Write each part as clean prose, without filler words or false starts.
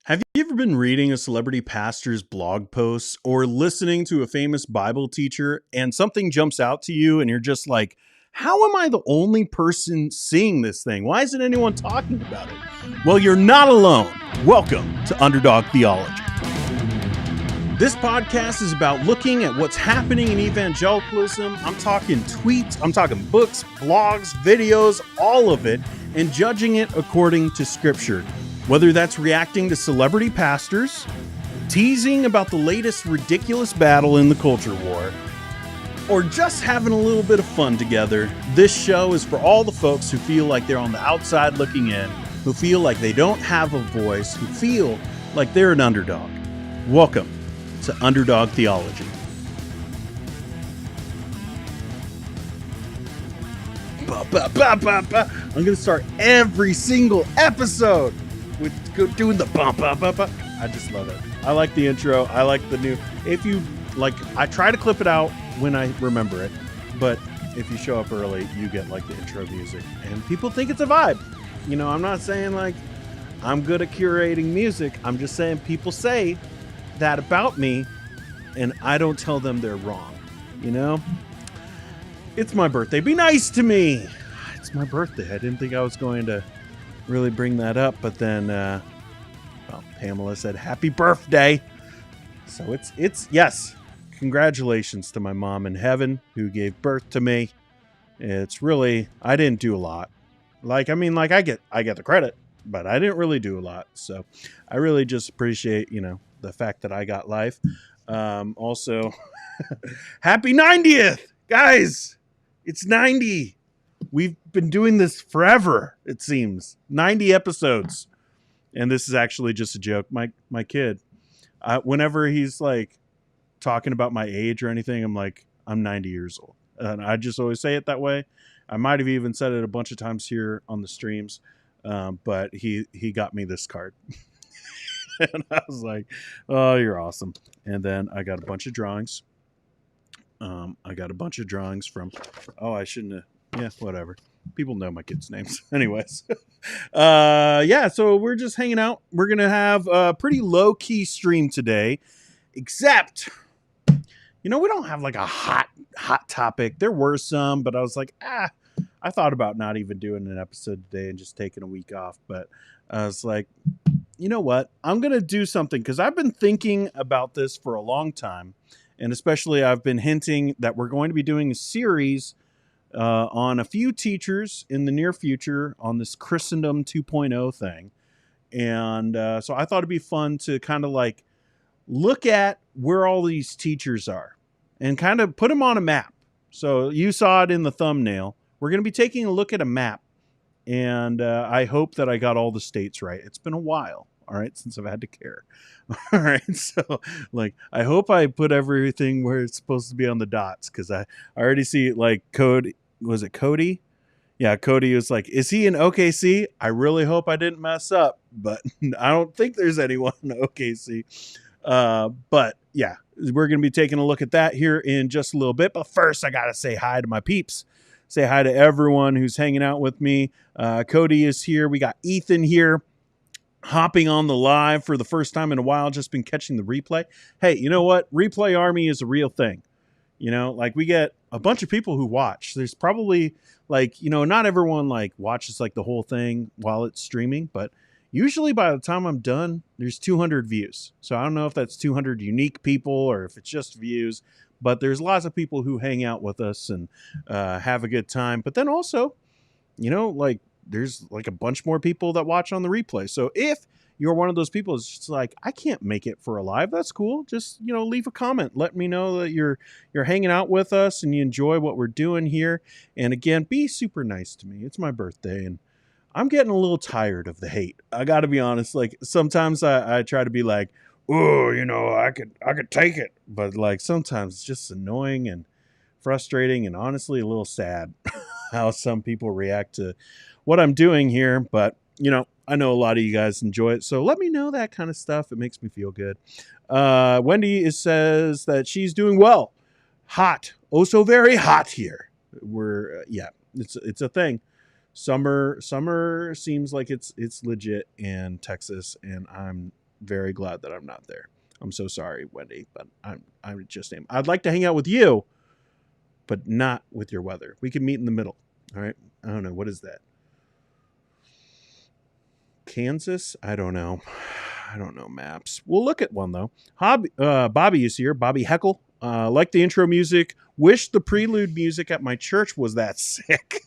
Have you ever been reading a celebrity pastor's blog posts or listening to a famous Bible teacher and something jumps out to you and you're just like, how am I the only person seeing this thing? Why isn't anyone talking about it? Well, you're not alone. Welcome to Underdog Theology. This podcast is about looking at what's happening in evangelicalism. I'm talking tweets, I'm talking books, blogs, videos, all of it, and judging it according to Scripture. Whether that's reacting to celebrity pastors, teasing about the latest ridiculous battle in the culture war, or just having a little bit of fun together, this show is for all the folks who feel like they're on the outside looking in, who feel like they don't have a voice, who feel like they're an underdog. Welcome to Underdog Theology. I'm going to start every single episode with doing the bump. I just love it. I like the intro. I like the new. If you like, I try to clip it out when I remember it, but if you show up early, you get like the intro music, and people think it's a vibe. You know, I'm not saying like I'm good at curating music. I'm just saying people say that about me, and I don't tell them they're wrong. You know, it's my birthday. Be nice to me. It's my birthday. I didn't think I was going to really bring that up, but then Pamela said happy birthday, so it's yes, congratulations to my mom in heaven who gave birth to me. It's really, I didn't do a lot. I get the credit, but I didn't really do a lot, so I really just appreciate the fact that I got life. Also happy 90th, guys. It's 90. We've been doing this forever, it seems. 90 episodes. And this is actually just a joke. My kid, whenever he's like talking about my age or anything, I'm like, I'm 90 years old. And I just always say it that way. I might have even said it a bunch of times here on the streams. But he got me this card. And I was like, oh, you're awesome. And then I got a bunch of drawings. From, I shouldn't have. Yeah, whatever. People know my kids' names. Anyways. So we're just hanging out. We're going to have a pretty low-key stream today. Except, we don't have like a hot topic. There were some, but I was like, I thought about not even doing an episode today and just taking a week off. But I was like, you know what? I'm going to do something because I've been thinking about this for a long time. And especially I've been hinting that we're going to be doing a series on a few teachers in the near future on this Christendom 2.0 thing. And so I thought it'd be fun to kind of like look at where all these teachers are and kind of put them on a map. So you saw it in the thumbnail. We're going to be taking a look at a map. And I hope that I got all the states right. It's been a while, all right, since I've had to care. All right, so like I hope I put everything where it's supposed to be on the dots, because I already see like Cody. Was it Cody? Yeah, Cody was like, is he in OKC? I really hope I didn't mess up, but I don't think there's anyone in OKC. But yeah, we're going to be taking a look at that here in just a little bit. But first, I got to say hi to my peeps. Say hi to everyone who's hanging out with me. Cody is here. We got Ethan here, hopping on the live for the first time in a while, just been catching the replay. Hey, you know what? Replay Army is a real thing. Like we get a bunch of people who watch. There's probably like, not everyone like watches like the whole thing while it's streaming, but usually by the time I'm done, there's 200 views. So I don't know if that's 200 unique people or if it's just views, but there's lots of people who hang out with us and have a good time. But then also, like there's like a bunch more people that watch on the replay. So if you're one of those people that's just like, I can't make it for a live, that's cool. Just, leave a comment. Let me know that you're hanging out with us and you enjoy what we're doing here. And again, be super nice to me. It's my birthday and I'm getting a little tired of the hate. I got to be honest. Like sometimes I try to be like, oh, I could take it. But like sometimes it's just annoying and frustrating and honestly a little sad how some people react to what I'm doing here. But, I know a lot of you guys enjoy it, so let me know that kind of stuff. It makes me feel good. Wendy says that she's doing well. Hot. Oh, so very hot here. It's a thing. Summer seems like it's legit in Texas, and I'm very glad that I'm not there. I'm so sorry, Wendy, but I just am. I'd like to hang out with you, but not with your weather. We can meet in the middle. All right. I don't know. What is that? Kansas? I don't know. I don't know maps. We'll look at one though. Bobby is here. Bobby Heckle. Like the intro music. Wish the prelude music at my church was that sick.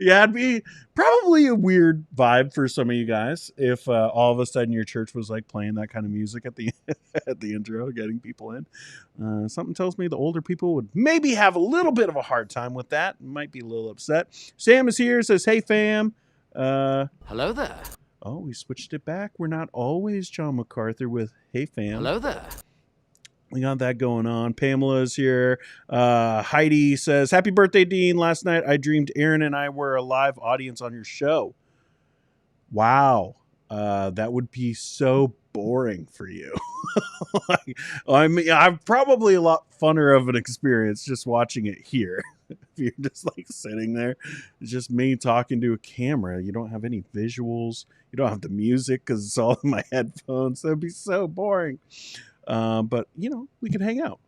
Yeah, it'd be probably a weird vibe for some of you guys if all of a sudden your church was like playing that kind of music at the at the intro, getting people in. Something tells me the older people would maybe have a little bit of a hard time with that. Might be a little upset. Sam is here. Says, "Hey fam." Hello there. Oh, we switched it back. We're not always John MacArthur with "Hey fam." Hello there. We got that going on. Pamela's here. Heidi says, "Happy birthday, Dean. Last night I dreamed Aaron and I were a live audience on your show." Wow. That would be so boring for you. I mean, I'm probably a lot funner of an experience just watching it here. If you're just like sitting there, it's just me talking to a camera. You don't have any visuals. You don't have the music because it's all in my headphones. That'd be so boring. But you know, we can hang out.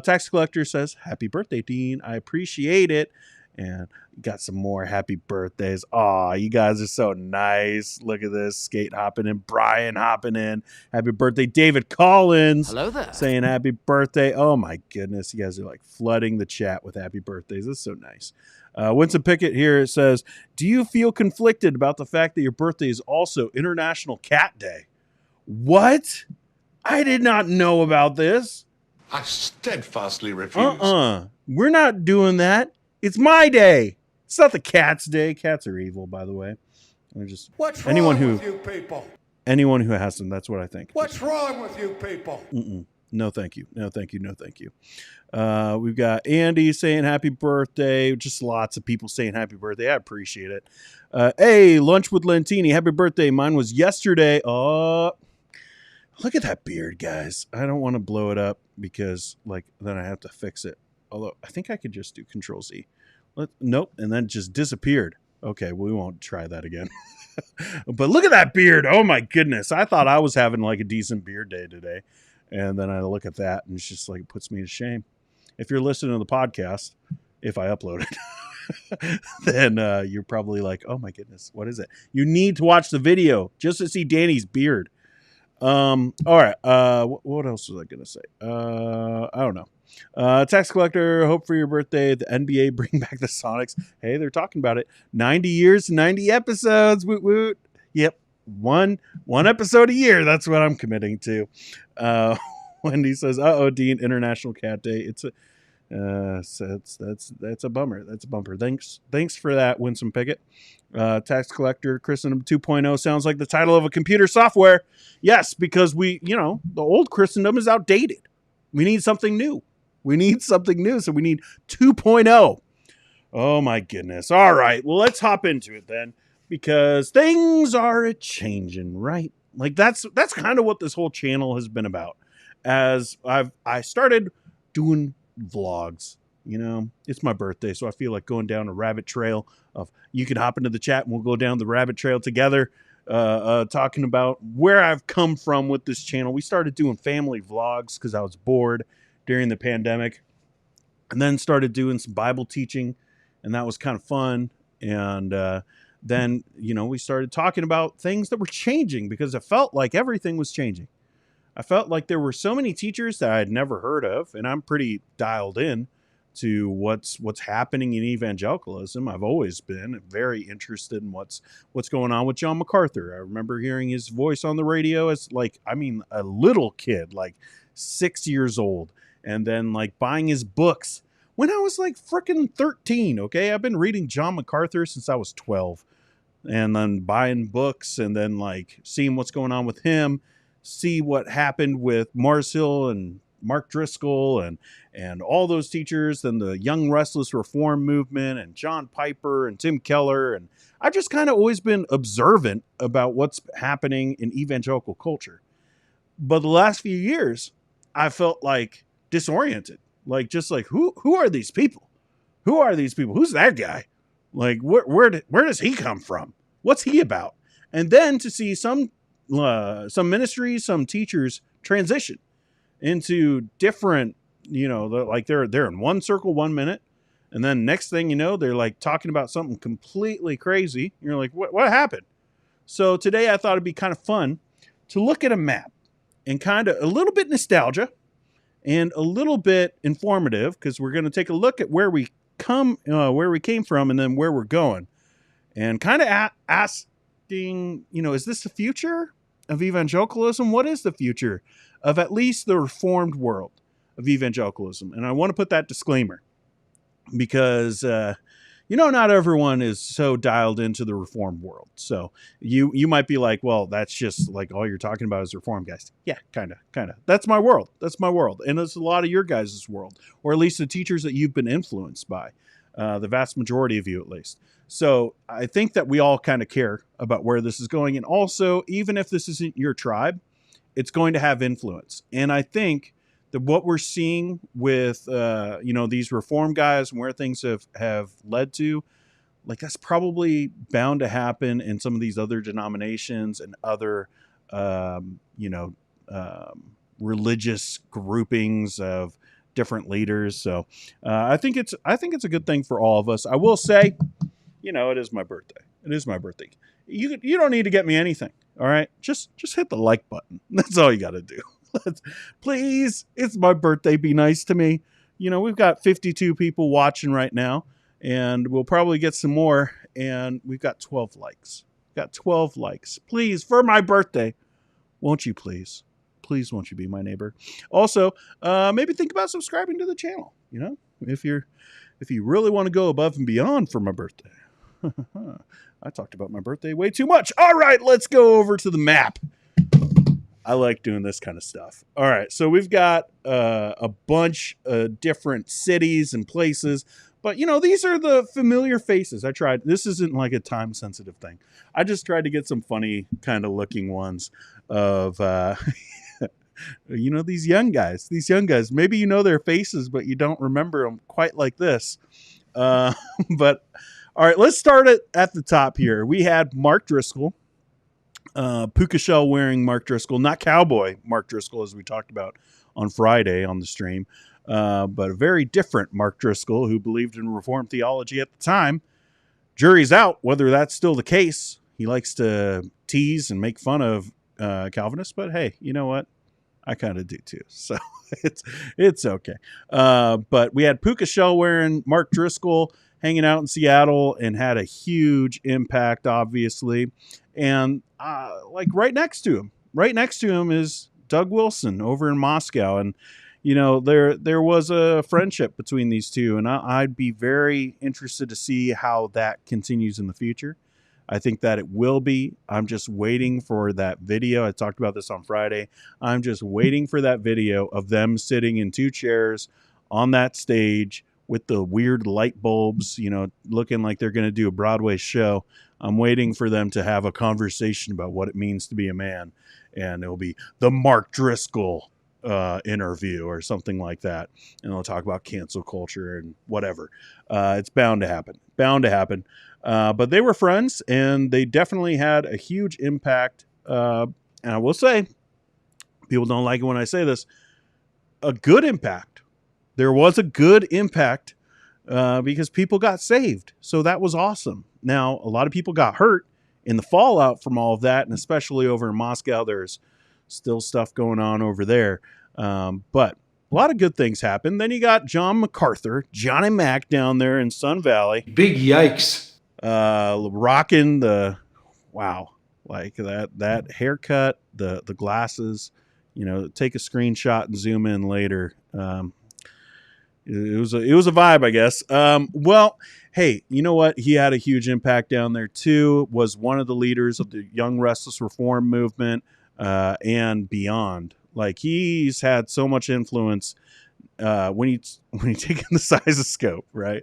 Tax collector says, "Happy birthday, Dean. I appreciate it." And got some more happy birthdays. Aw, you guys are so nice. Look at this. Skate hopping in. Brian hopping in. Happy birthday, David Collins. Hello there. Saying happy birthday. Oh my goodness. You guys are like flooding the chat with happy birthdays. This is so nice. Winston Pickett here says, "Do you feel conflicted about the fact that your birthday is also International Cat Day?" What? I did not know about this. I steadfastly refuse. We're not doing that. It's my day. It's not the cat's day. Cats are evil, by the way. They're just What's wrong with you people? Anyone who has them, that's what I think. What's wrong with you people? No, thank you. No, thank you. No, thank you. We've got Andy saying happy birthday. Just lots of people saying happy birthday. I appreciate it. Hey, Lunch with Lentini. Happy birthday. Mine was yesterday. Oh, look at that beard, guys. I don't want to blow it up because like then I have to fix it. Although I think I could just do Control Z. Nope. And then it just disappeared. Okay. We won't try that again. But look at that beard. Oh my goodness. I thought I was having like a decent beard day today. And then I look at that and it's just like, it puts me to shame. If you're listening to the podcast, if I upload it, then you're probably like, oh my goodness, what is it? You need to watch the video just to see Danny's beard. All right. What else was I going to say? I don't know. Tax collector, hope for your birthday. The NBA bring back the Sonics. Hey, they're talking about it. 90 years, 90 episodes. Woot woot. Yep. One episode a year. That's what I'm committing to. Wendy says, "Uh-oh, Dean, International Cat Day." It's a, so that's a bummer. That's a bumper. Thanks for that, Winsome Pickett. Tax collector, Christendom 2.0 sounds like the title of a computer software. Yes, because the old Christendom is outdated. We need something new. So we need 2.0. Oh my goodness. All right. Well, let's hop into it then, because things are a-changing, right? Like that's kind of what this whole channel has been about. As I started doing vlogs, it's my birthday, so I feel like going down a rabbit trail of, you can hop into the chat and we'll go down the rabbit trail together, talking about where I've come from with this channel. We started doing family vlogs because I was bored during the pandemic, and then started doing some Bible teaching, and that was kind of fun. And then, we started talking about things that were changing because it felt like everything was changing. I felt like there were so many teachers that I had never heard of, and I'm pretty dialed in to what's happening in evangelicalism. I've always been very interested in what's going on with John MacArthur. I remember hearing his voice on the radio as a little kid, like 6 years old, and then like buying his books when I was like freaking 13. Okay. I've been reading John MacArthur since I was 12, and then buying books and then like seeing what's going on with him, see what happened with Marshall and Mark Driscoll and all those teachers, and the Young Restless Reformed Movement and John Piper and Tim Keller. And I've just kind of always been observant about what's happening in evangelical culture. But the last few years, I felt like disoriented, who are these people? Who are these people? Who's that guy? Like, where does he come from? What's he about? And then to see some some ministries, some teachers transition into different, like they're in one circle 1 minute, and then next thing you know, they're like talking about something completely crazy. You're like, what happened? So today I thought it'd be kind of fun to look at a map and kind of a little bit nostalgia and a little bit informative, because we're going to take a look at where we came from, and then where we're going, and kind of asking, is this the future of evangelicalism? What is the future of at least the reformed world of evangelicalism? And I want to put that disclaimer because, not everyone is so dialed into the reformed world. So you might be like, well, that's just like all you're talking about is reform, guys. Yeah, kind of. That's my world. And it's a lot of your guys' world, or at least the teachers that you've been influenced by, the vast majority of you at least. So I think that we all kind of care about where this is going. And also, even if this isn't your tribe, it's going to have influence. And I think that what we're seeing with, these reform guys and where things have led to, like, that's probably bound to happen in some of these other denominations and other, religious groupings of different leaders. So I think it's a good thing for all of us. I will say, it is my birthday. You don't need to get me anything. All right. Just hit the like button. That's all you got to do. Please. It's my birthday. Be nice to me. We've got 52 people watching right now, and we'll probably get some more. And we've got 12 likes. Please, for my birthday, won't you please? Please, won't you be my neighbor? Also, maybe think about subscribing to the channel. If you really want to go above and beyond for my birthday. I talked about my birthday way too much. All right, let's go over to the map. I like doing this kind of stuff. All right, so we've got a bunch of different cities and places, but these are the familiar faces. This isn't like a time sensitive thing. I just tried to get some funny kind of looking ones of these young guys. Maybe you know their faces, but you don't remember them quite like this. But all right, let's start at the top here. We had Mark Driscoll, puka shell wearing Mark Driscoll, not cowboy Mark Driscoll, as we talked about on Friday on the stream, but a very different Mark Driscoll who believed in Reformed theology at the time. Jury's out whether that's still the case. He likes to tease and make fun of Calvinists, but hey, you know what? I kind of do too, so it's okay. But we had puka shell wearing Mark Driscoll hanging out in Seattle and had a huge impact, obviously. And right next to him is Doug Wilson over in Moscow. And, there was a friendship between these two. And I'd be very interested to see how that continues in the future. I think that it will be. I'm just waiting for that video. I talked about this on Friday. I'm just waiting for that video of them sitting in two chairs on that stage with the weird light bulbs, looking like they're going to do a Broadway show. I'm waiting for them to have a conversation about what it means to be a man. And it'll be the Mark Driscoll interview or something like that. And they'll talk about cancel culture and whatever. It's bound to happen. But they were friends, and they definitely had a huge impact. And I will say, people don't like it when I say this, a good impact. There was a good impact because people got saved. So that was awesome. Now, a lot of people got hurt in the fallout from all of that, and especially over in Moscow, there's still stuff going on over there. But a lot of good things happened. Then you got John MacArthur, Johnny Mac down there in Sun Valley. Big yikes. Rocking that haircut, the glasses, take a screenshot and zoom in later. It was a vibe, I guess. Well, hey, you know what? He had a huge impact down there too. Was one of the leaders of the Young Restless Reformed Movement and beyond. Like, he's had so much influence when you take in the size of scope, right?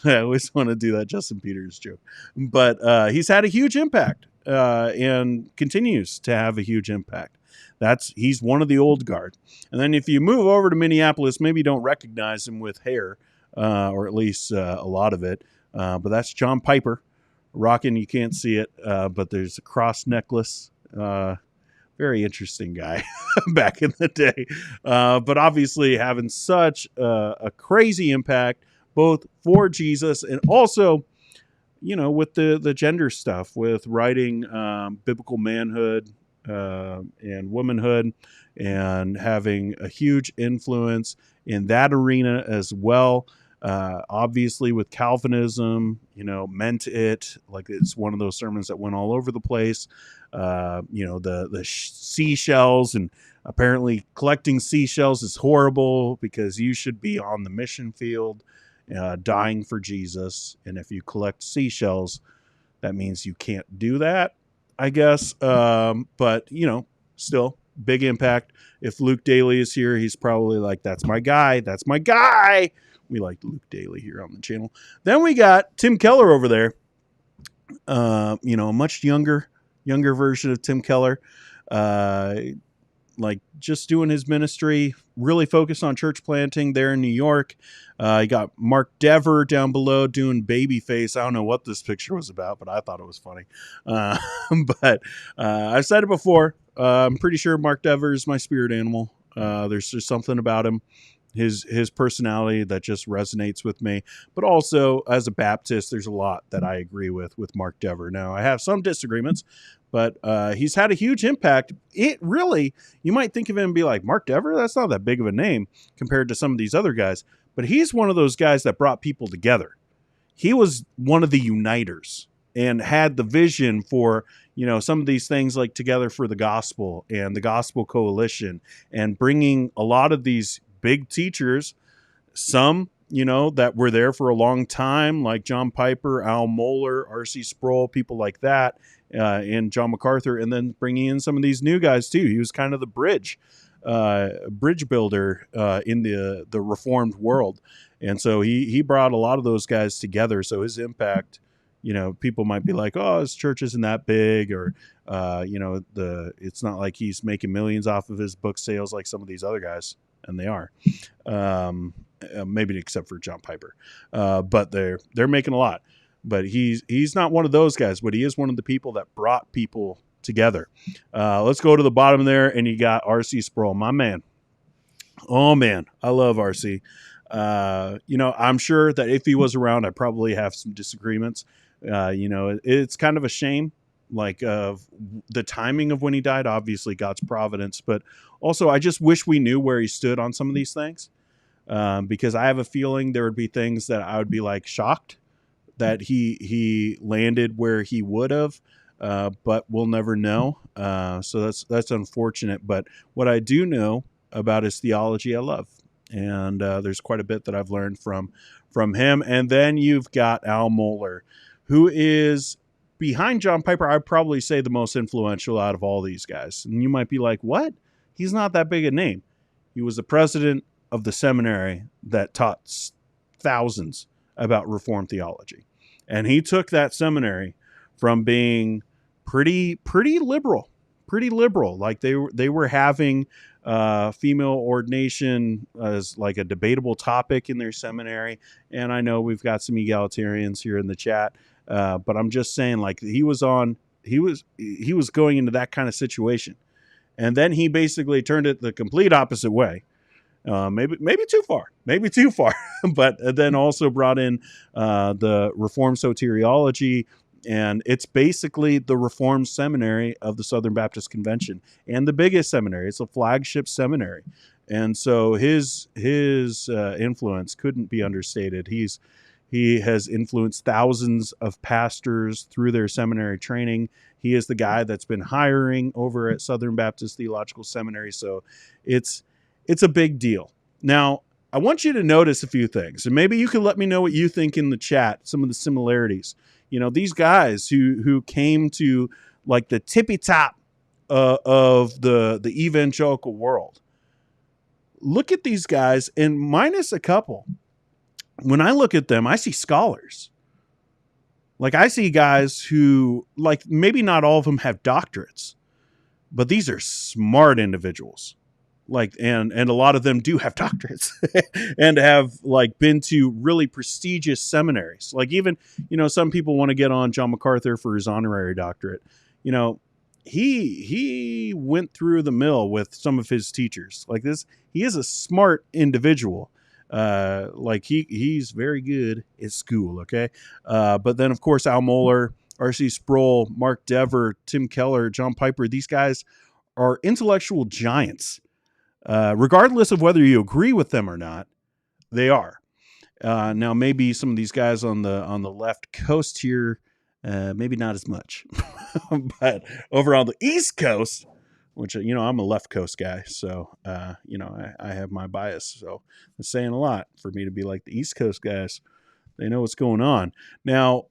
I always want to do that Justin Peters joke, but he's had a huge impact and continues to have a huge impact. He's one of the old guard. And then if you move over to Minneapolis, maybe you don't recognize him with hair, or at least a lot of it. But that's John Piper rocking. You can't see it, but there's a cross necklace very interesting guy back in the day. But obviously having such a crazy impact, both for Jesus and also, with the gender stuff, with writing biblical manhood and womanhood, and having a huge influence in that arena as well. Obviously with Calvinism, meant it, like it's one of those sermons that went all over the place. The seashells, and apparently collecting seashells is horrible because you should be on the mission field, dying for Jesus. And if you collect seashells, that means you can't do that, I guess. But still big impact. If Luke Daly is here, he's probably like, that's my guy. That's my guy. We like Luke Daly here on the channel. Then we got Tim Keller over there. A much younger version of Tim Keller. Like just doing his ministry, really focused on church planting there in New York. You got Mark Dever down below doing Babyface. I don't know what this picture was about, but I thought it was funny. But I've said it before. I'm pretty sure Mark Dever is my spirit animal. There's just something about him, his personality that just resonates with me. But also as a Baptist, there's a lot that I agree with Mark Dever. Now I have some disagreements, but he's had a huge impact. It really, you might think of him and be like, Mark Dever, that's not that big of a name compared to some of these other guys. But he's one of those guys that brought people together. He was one of the uniters and had the vision for, some of these things like Together for the Gospel and the Gospel Coalition, and bringing a lot of these big teachers, some, that were there for a long time, like John Piper, Al Mohler, R.C. Sproul, people like that, and John MacArthur, and then bringing in some of these new guys too. He was kind of the bridge builder in the Reformed world. And so he brought a lot of those guys together. So his impact, people might be like, oh, his church isn't that big, or, it's not like he's making millions off of his book sales like some of these other guys. And they are, maybe except for John Piper, but they're making a lot. But he's not one of those guys, but he is one of the people that brought people together. Let's go to the bottom there, and you got R.C. Sproul, my man. Oh man, I love R.C. I'm sure that if he was around, I'd probably have some disagreements. It's kind of a shame, like the timing of when he died, obviously God's providence, but also I just wish we knew where he stood on some of these things, because I have a feeling there would be things that I would be like shocked that he landed where he would have, but we'll never know. So that's unfortunate. But what I do know about his theology, I love, and there's quite a bit that I've learned from him. And then you've got Al Mohler, who is behind John Piper, I'd probably say the most influential out of all these guys. And you might be like, what? He's not that big a name. He was the president of the seminary that taught thousands about Reformed theology. And he took that seminary from being pretty liberal. Like they were having female ordination as like a debatable topic in their seminary. And I know we've got some egalitarians here in the chat. But I'm just saying, like, he was going into that kind of situation. And then he basically turned it the complete opposite way. Maybe too far, but then also brought in the Reformed soteriology, and it's basically the Reformed seminary of the Southern Baptist Convention, and the biggest seminary. It's a flagship seminary. And so his influence couldn't be understated. He has influenced thousands of pastors through their seminary training. He is the guy that's been hiring over at Southern Baptist Theological Seminary. So it's a big deal. Now, I want you to notice a few things, and maybe you can let me know what you think in the chat, some of the similarities. These guys who came to like the tippy top of the evangelical world. Look at these guys, and minus a couple, when I look at them, I see scholars. Like I see guys who, like, maybe not all of them have doctorates, but these are smart individuals. Like, and a lot of them do have doctorates and have like been to really prestigious seminaries. Like even, some people want to get on John MacArthur for his honorary doctorate. he went through the mill with some of his teachers like this. He is a smart individual. Like he's very good at school. Okay. But then of course, Al Mohler, R.C. Sproul, Mark Dever, Tim Keller, John Piper, these guys are intellectual giants. Regardless of whether you agree with them or not, they are. Now, maybe some of these guys on the left coast here, maybe not as much, but over on the East Coast, which, I'm a left coast guy. So, I have my bias. So it's saying a lot for me to be like the East Coast guys. They know what's going on. Now,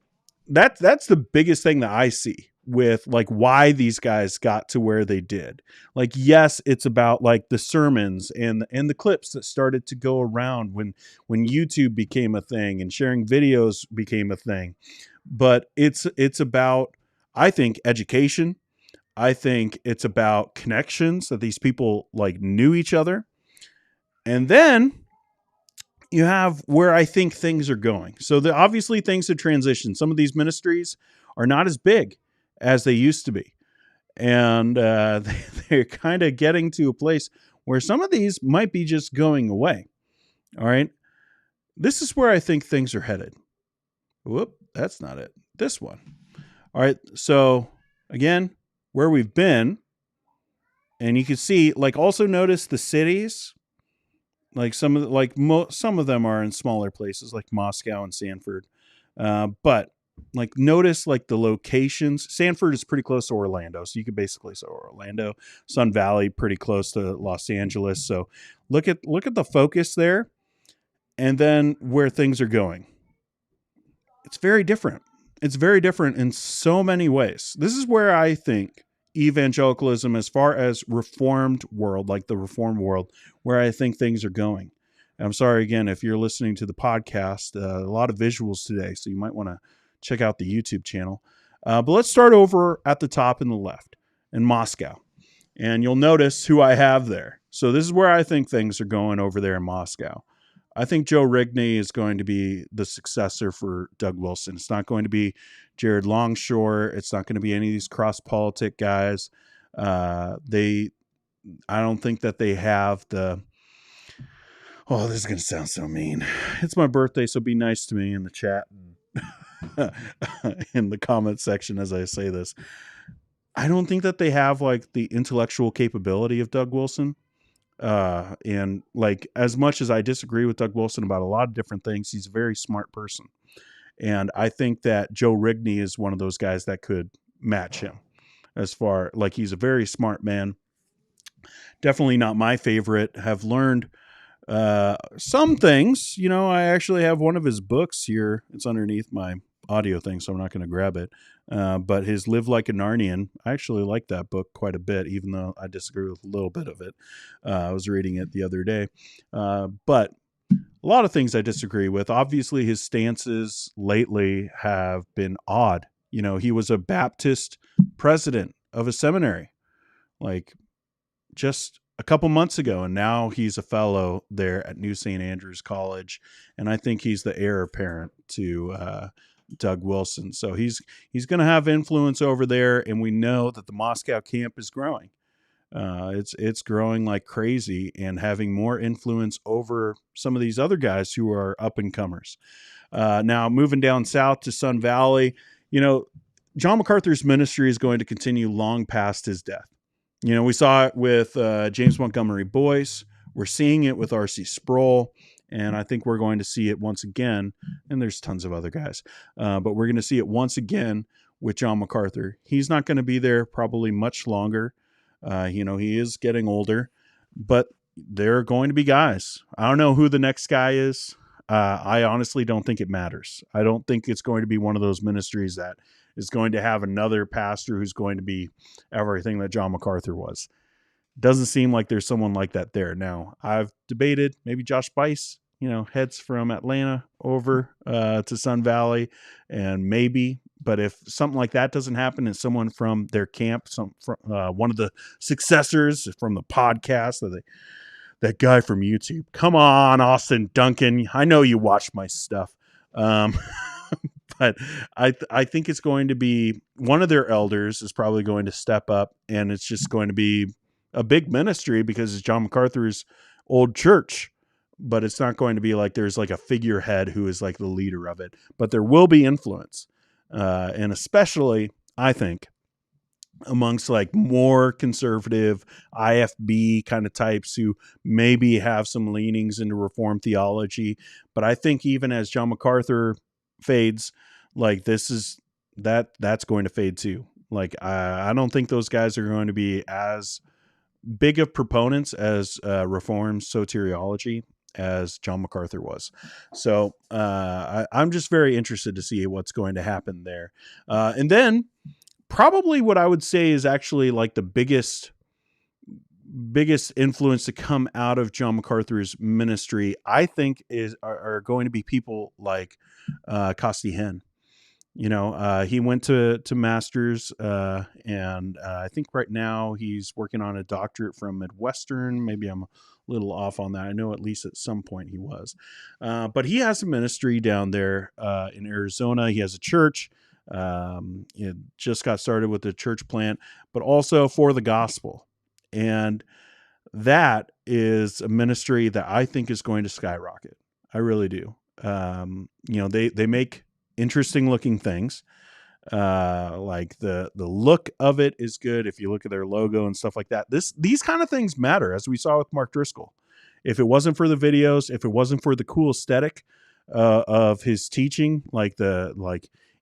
that's the biggest thing that I see with like why these guys got to where they did. Like, yes, it's about like the sermons and the clips that started to go around when YouTube became a thing and sharing videos became a thing. But it's about, I think, education. I think it's about connections, that these people like knew each other. And then you have where I think things are going. So obviously things have transitioned. Some of these ministries are not as big as they used to be. And they're kind of getting to a place where some of these might be just going away. All right. This is where I think things are headed. Whoop, that's not it. This one. All right. So again, where we've been, and you can see, like, also notice the cities. Like some of them are in smaller places like Moscow and Sanford. But like notice like the locations. Sanford is pretty close to Orlando. So you could basically say Orlando. Sun Valley, pretty close to Los Angeles. So look at the focus there, and then where things are going. It's very different. It's very different in so many ways. This is where I think evangelicalism, as far as reformed world, like the reformed world, where I think things are going. And I'm sorry again if you're listening to the podcast, a lot of visuals today, so you might want to check out the YouTube channel. But let's start over at the top in the left in Moscow, and you'll notice who I have there. So this is where I think things are going over there in Moscow. I think Joe Rigney is going to be the successor for Doug Wilson. It's not going to be Jared Longshore. It's not going to be any of these cross-politic guys. I don't think that they have the... Oh, this is going to sound so mean. It's my birthday, so be nice to me in the chat and in the comment section as I say this. I don't think that they have like the intellectual capability of Doug Wilson. And like, as much as I disagree with Doug Wilson about a lot of different things, he's a very smart person. And I think that Joe Rigney is one of those guys that could match him as far, like, he's a very smart man. Definitely not my favorite. Have learned, some things, I actually have one of his books here. It's underneath my audio thing, so I'm not going to grab it. But his Live Like a Narnian, I actually like that book quite a bit, even though I disagree with a little bit of it. I was reading it the other day. But a lot of things I disagree with. Obviously, his stances lately have been odd. He was a Baptist president of a seminary, like just a couple months ago, and now he's a fellow there at New St. Andrews College. And I think he's the heir apparent to Doug Wilson. So he's going to have influence over there, and we know that the Moscow camp is growing. It's growing like crazy and having more influence over some of these other guys who are up and comers. Now moving down south to Sun Valley, John MacArthur's ministry is going to continue long past his death. We saw it with James Montgomery Boyce. We're seeing it with R.C. Sproul. And I think we're going to see it once again. And there's tons of other guys. But we're going to see it once again with John MacArthur. He's not going to be there probably much longer. He is getting older. But there are going to be guys. I don't know who the next guy is. I honestly don't think it matters. I don't think it's going to be one of those ministries that is going to have another pastor who's going to be everything that John MacArthur was. Doesn't seem like there's someone like that there. Now, I've debated maybe Josh Buice, heads from Atlanta over to Sun Valley, and maybe, but if something like that doesn't happen and someone from their camp, one of the successors from the podcast, that guy from YouTube, come on, Austin Duncan, I know you watch my stuff. but I think it's going to be one of their elders is probably going to step up, and it's just going to be a big ministry because it's John MacArthur's old church, but it's not going to be like there's like a figurehead who is like the leader of it, but there will be influence. And especially, I think, amongst like more conservative IFB kind of types who maybe have some leanings into Reformed theology. But I think even as John MacArthur fades, like that's going to fade too. Like, I don't think those guys are going to be as big of proponents as Reformed soteriology as John MacArthur was. So I'm just very interested to see what's going to happen there. And then probably what I would say is actually like the biggest influence to come out of John MacArthur's ministry, I think are going to be people like Costi Hinn. He went to Masters, and I think right now he's working on a doctorate from Midwestern. Maybe I'm a little off on that. I know at least at some point he was. But he has a ministry down there in Arizona. He has a church. It just got started with the church plant, but also for the gospel. And that is a ministry that I think is going to skyrocket. I really do. They make interesting looking things. Like the look of it is good. If you look at their logo and stuff like that, these kind of things matter, as we saw with Mark Driscoll. If it wasn't for the videos, if it wasn't for the cool aesthetic of his teaching,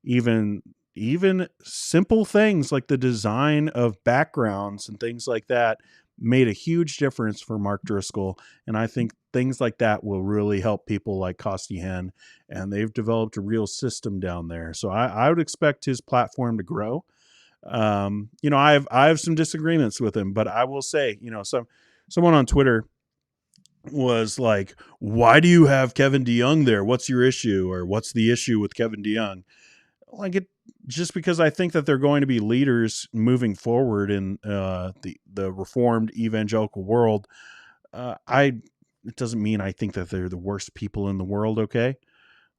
even simple things like the design of backgrounds and things like that made a huge difference for Mark Driscoll. And I think things like that will really help people like Costi Hinn, and they've developed a real system down there. So I would expect his platform to grow. I have some disagreements with him, but I will say, someone on Twitter was like, why do you have Kevin DeYoung there? What's your issue? Or what's the issue with Kevin DeYoung? Like, it just because I think that they're going to be leaders moving forward in the Reformed evangelical world. It doesn't mean I think that they're the worst people in the world. Okay.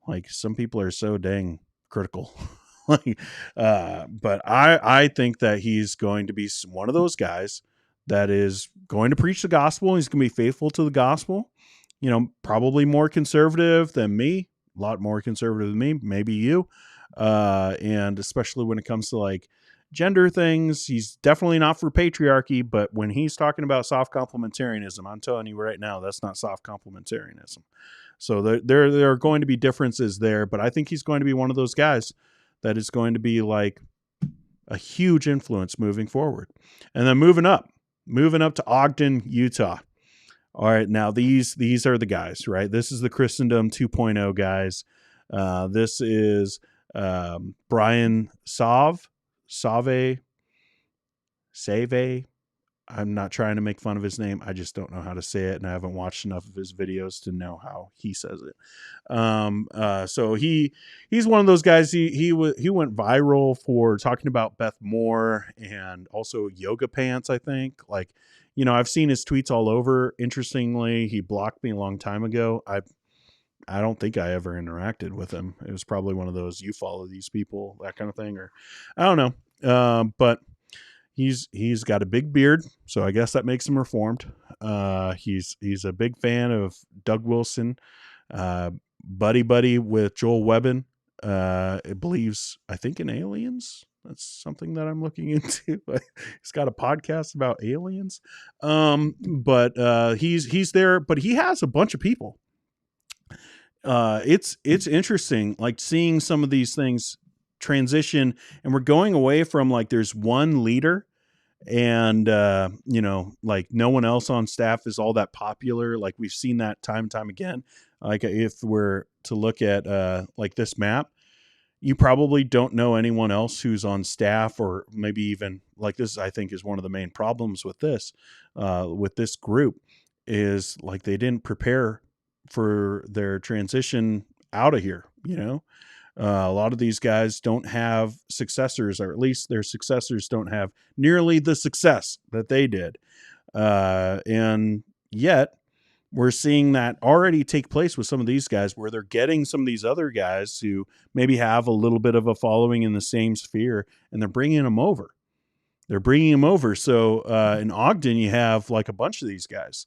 Like, some people are so dang critical. But I think that he's going to be one of those guys that is going to preach the gospel. He's going to be faithful to the gospel, probably more conservative than me, a lot more conservative than me, maybe you. And especially when it comes to like gender things, he's definitely not for patriarchy, but when he's talking about soft complementarianism, I'm telling you right now, that's not soft complementarianism. So there are going to be differences there, but I think he's going to be one of those guys that is going to be like a huge influence moving forward. And then moving up to Ogden, Utah. All right. Now these are the guys, right? This is the Christendom 2.0 guys. This is Brian Save. I'm not trying to make fun of his name. I just don't know how to say it, and I haven't watched enough of his videos to know how he says it. So he's one of those guys. He went viral for talking about Beth Moore and also yoga pants, I think. Like, I've seen his tweets all over. Interestingly, he blocked me a long time ago. I don't think I ever interacted with him. It was probably one of those, you follow these people, that kind of thing, or I don't know. But he's got a big beard, so I guess that makes him reformed. He's a big fan of Doug Wilson, buddy with Joel Webbon. It believes, I think, in aliens. That's something that I'm looking into. He's got a podcast about aliens. But he's there, but he has a bunch of people. It's interesting, like seeing some of these things transition, and we're going away from like there's one leader and like no one else on staff is all that popular. Like, we've seen that time and time again. Like, if we're to look at like this map, you probably don't know anyone else who's on staff, or maybe even like this, I think, is one of the main problems with this group, is like they didn't prepare for their transition out of here. A lot of these guys don't have successors, or at least their successors don't have nearly the success that they did. And yet we're seeing that already take place with some of these guys, where they're getting some of these other guys who maybe have a little bit of a following in the same sphere, and they're bringing them over. So in Ogden, you have like a bunch of these guys.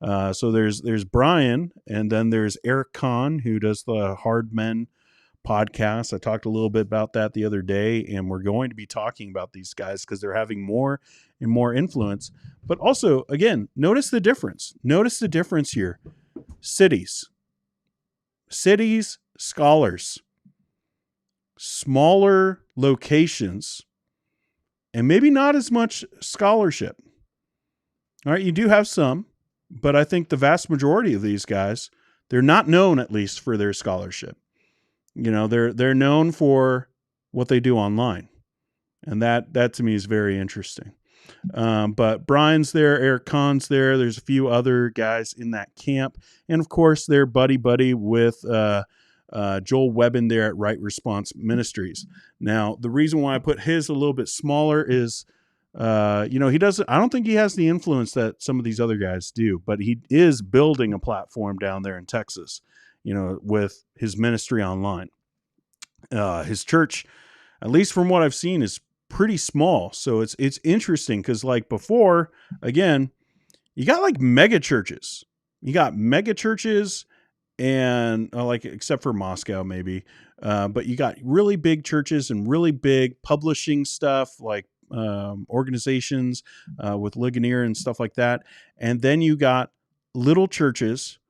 So there's Brian, and then there's Eric Kahn, who does the Hard Men podcast. I talked a little bit about that the other day, and we're going to be talking about these guys because they're having more and more influence. But also, again, notice the difference. Notice the difference here. Cities, scholars, smaller locations, and maybe not as much scholarship. All right, you do have some, but I think the vast majority of these guys, they're not known, at least, for their scholarship. You know, they're known for what they do online. And that to me is very interesting. But Brian's there, Eric Kahn's there. There's a few other guys in that camp. And of course, they're buddy with Joel Webbon there at Right Response Ministries. Now, the reason why I put his a little bit smaller is, I don't think he has the influence that some of these other guys do, but he is building a platform down there in Texas, with his ministry online. His church, at least from what I've seen, is pretty small. So it's interesting because, like before, again, you got like mega churches. And except for Moscow, maybe. But you got really big churches and really big publishing stuff, like organizations with Ligonier and stuff like that. And then you got little churches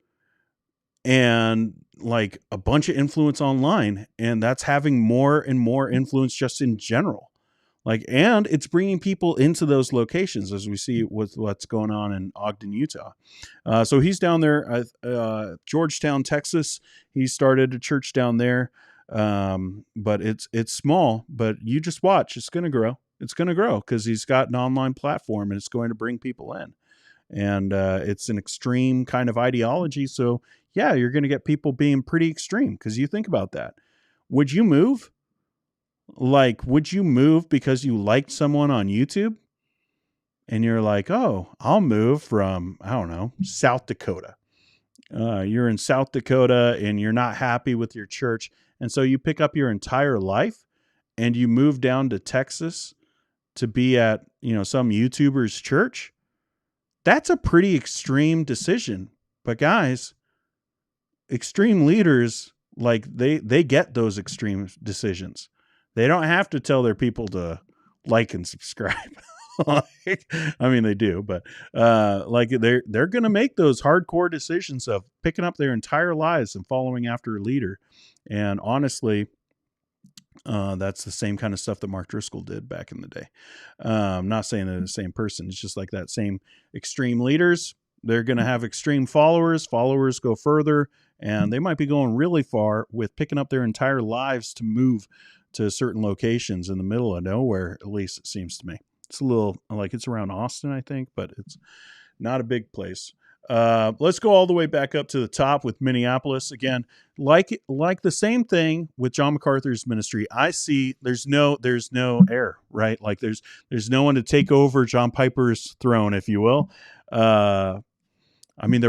and like a bunch of influence online, and that's having more and more influence just in general. And it's bringing people into those locations, as we see with what's going on in Ogden, Utah. So he's down there, Georgetown, Texas. He started a church down there, but it's small. But you just watch; it's going to grow. It's going to grow because he's got an online platform, and it's going to bring people in. And it's an extreme kind of ideology. So yeah, you're going to get people being pretty extreme, because you think about that. Would you move? Would you move because you liked someone on YouTube? And you're like, oh, I'll move from, I don't know, South Dakota. You're in South Dakota and you're not happy with your church. And so you pick up your entire life and you move down to Texas to be at, some YouTuber's church. That's a pretty extreme decision. But guys, extreme leaders, they get those extreme decisions. They don't have to tell their people to like and subscribe. They do, but they're going to make those hardcore decisions of picking up their entire lives and following after a leader. And honestly, that's the same kind of stuff that Mark Driscoll did back in the day. I'm not saying they're the same person. It's just like that same extreme leaders. They're going to have extreme followers. Followers go further, and they might be going really far with picking up their entire lives to move to certain locations in the middle of nowhere. At least it seems to me. It's a little it's around Austin, I think, but it's not a big place. Let's go all the way back up to the top with Minneapolis again. Like the same thing with John MacArthur's ministry. I see there's no heir, right? There's no one to take over John Piper's throne, if you will. There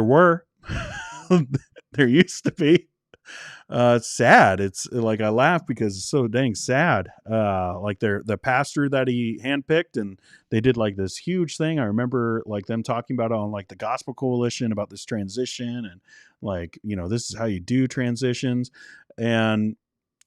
were, there used to be. It's sad. It's I laugh because it's so dang sad. The pastor that he handpicked, and they did this huge thing. I remember them talking about it on the Gospel Coalition about this transition, and this is how you do transitions. And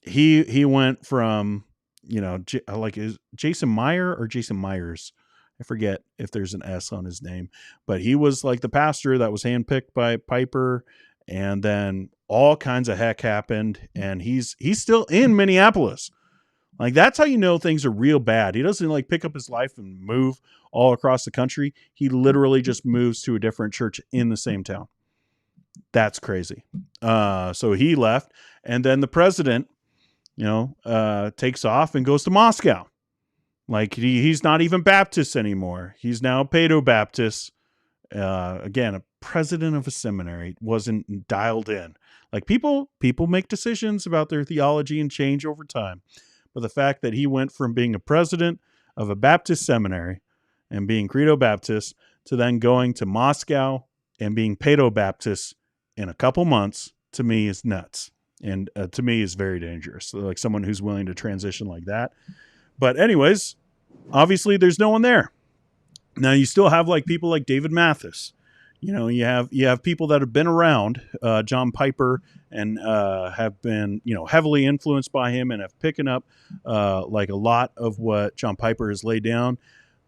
he went from, is Jason Meyer or Jason Myers? I forget if there's an S on his name, but he was the pastor that was handpicked by Piper. And then all kinds of heck happened, and he's still in Minneapolis. That's how you know things are real bad. He doesn't pick up his life and move all across the country. He literally just moves to a different church in the same town. That's crazy. So he left, and then the president, takes off and goes to Moscow. He's not even Baptist anymore. He's now Paedo-Baptist. Again, a president of a seminary, wasn't dialed in. People make decisions about their theology and change over time. But the fact that he went from being a president of a Baptist seminary and being Credo Baptist to then going to Moscow and being Paedo-Baptist in a couple months, to me, is nuts. And to me, is very dangerous. So, like someone who's willing to transition like that. But anyways, obviously there's no one there. Now you still have like people like David Mathis. You know, you have people that have been around John Piper and have been, you know, heavily influenced by him and have picking up like a lot of what John Piper has laid down.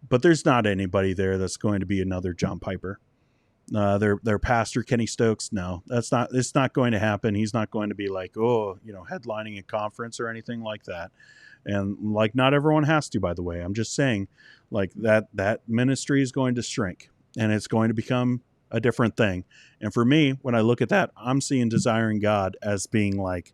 But there's not anybody there that's going to be another John Piper. Their pastor Kenny Stokes, no, it's not going to happen. He's not going to be like, oh, you know, headlining a conference or anything like that. And like, not everyone has to, by the way. I'm just saying, like, that ministry is going to shrink and it's going to become a different thing. And for me, when I look at that, I'm seeing Desiring God as being like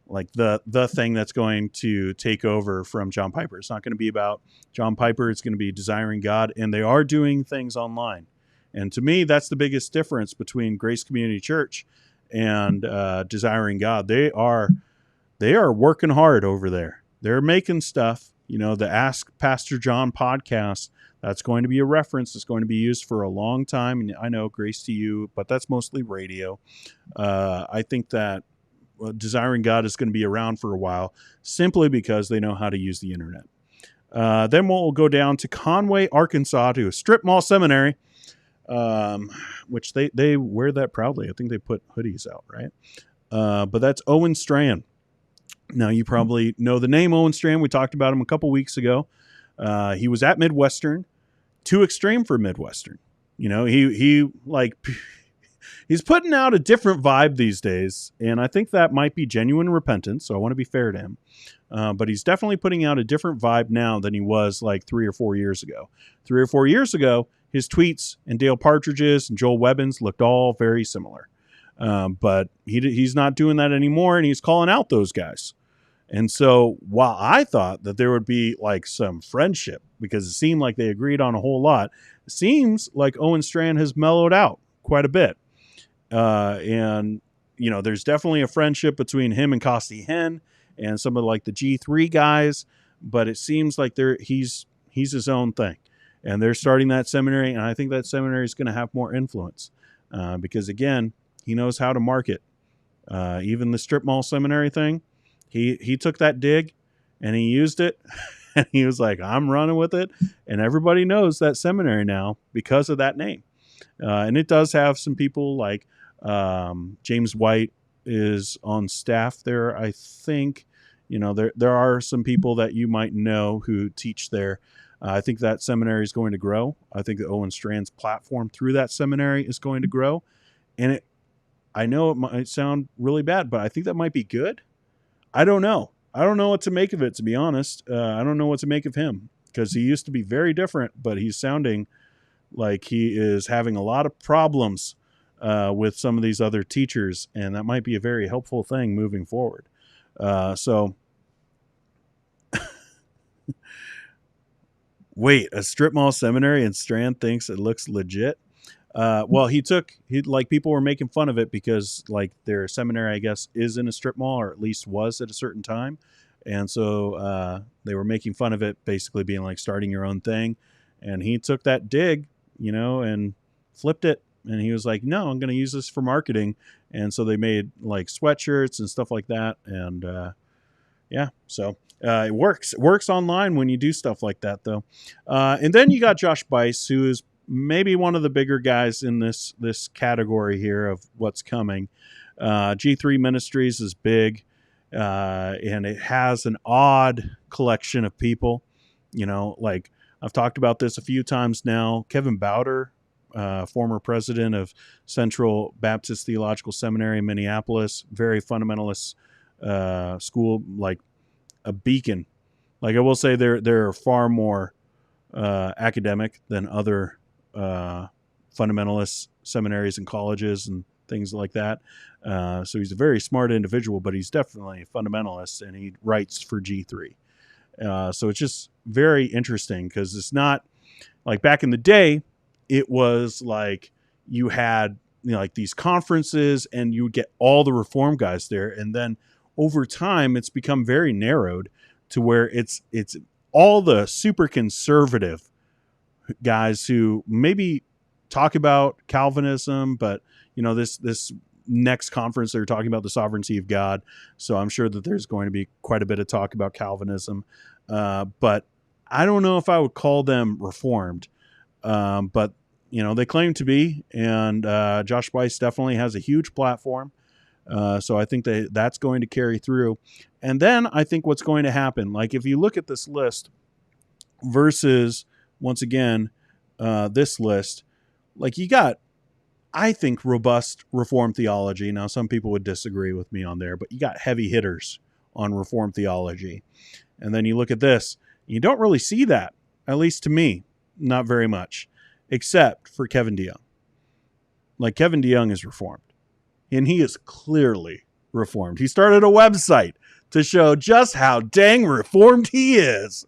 the thing that's going to take over from John Piper. It's not going to be about John Piper. It's going to be Desiring God. And they are doing things online. And to me, that's the biggest difference between Grace Community Church and Desiring God. They are working hard over there. They're making stuff. You know, the Ask Pastor John podcast, that's going to be a reference. It's going to be used for a long time. And I know, grace to you, but that's mostly radio. I think that Desiring God is going to be around for a while simply because they know how to use the internet. Then we'll go down to Conway, Arkansas, to a strip mall seminary, which they wear that proudly. I think they put hoodies out, right? But that's Owen Strachan. Now, you probably know the name Owen Strachan. We talked about him a couple weeks ago. He was at Midwestern, too extreme for Midwestern. You know, he's putting out a different vibe these days, and I think that might be genuine repentance, so I want to be fair to him. But he's definitely putting out a different vibe now than he was like 3 or 4 years ago. 3 or 4 years ago, his tweets and Dale Partridge's and Joel Webbon's looked all very similar. But he's not doing that anymore, and he's calling out those guys. And so while I thought that there would be like some friendship because it seemed like they agreed on a whole lot, it seems like Owen Strachan has mellowed out quite a bit. And, you know, there's definitely a friendship between him and Costi Hinn and some of like the G3 guys, but it seems like he's his own thing. And they're starting that seminary, and I think that seminary is going to have more influence because, again, he knows how to market. Even the strip mall seminary thing, he took that dig and he used it, and he was like, I'm running with it. And everybody knows that seminary now because of that name. And it does have some people like James White is on staff there, I think. You know, there are some people that you might know who teach there. I think that seminary is going to grow. I think that Owen Strachan's platform through that seminary is going to grow. And I know it might sound really bad, but I think that might be good. I don't know. I don't know what to make of it, to be honest. I don't know what to make of him because he used to be very different, but he's sounding like he is having a lot of problems with some of these other teachers, and that might be a very helpful thing moving forward. So wait, a strip mall seminary and Strand thinks it looks legit? Well, people were making fun of it because like their seminary, I guess, is in a strip mall, or at least was at a certain time. And so they were making fun of it, basically being like starting your own thing. And he took that dig, you know, and flipped it. And he was like, no, I'm going to use this for marketing. And so they made like sweatshirts and stuff like that. And so it works. It works online when you do stuff like that, though. And then you got Josh Buice, who is maybe one of the bigger guys in this category here of what's coming. G3 Ministries is big, and it has an odd collection of people. You know, like I've talked about this a few times now. Kevin Bowder, former president of Central Baptist Theological Seminary in Minneapolis, very fundamentalist school, like a beacon. Like I will say, they're far more academic than other fundamentalist seminaries and colleges and things like that. So he's a very smart individual, but he's definitely a fundamentalist, and he writes for G3. So it's just very interesting because it's not like back in the day, it was like you had, you know, like these conferences and you would get all the reform guys there. And then over time, it's become very narrowed to where it's all the super conservative guys who maybe talk about Calvinism, but this next conference they're talking about the sovereignty of God. So I'm sure that there's going to be quite a bit of talk about Calvinism. But I don't know if I would call them Reformed. But they claim to be, and Josh Buice definitely has a huge platform. So I think that's going to carry through. And then I think what's going to happen, like if you look at this list versus, once again, this list, like you got, I think, robust Reformed theology. Now, some people would disagree with me on there, but you got heavy hitters on Reformed theology. And then you look at this, you don't really see that, at least to me, not very much, except for Kevin DeYoung. Like Kevin DeYoung is Reformed, and he is clearly Reformed. He started a website to show just how dang Reformed he is.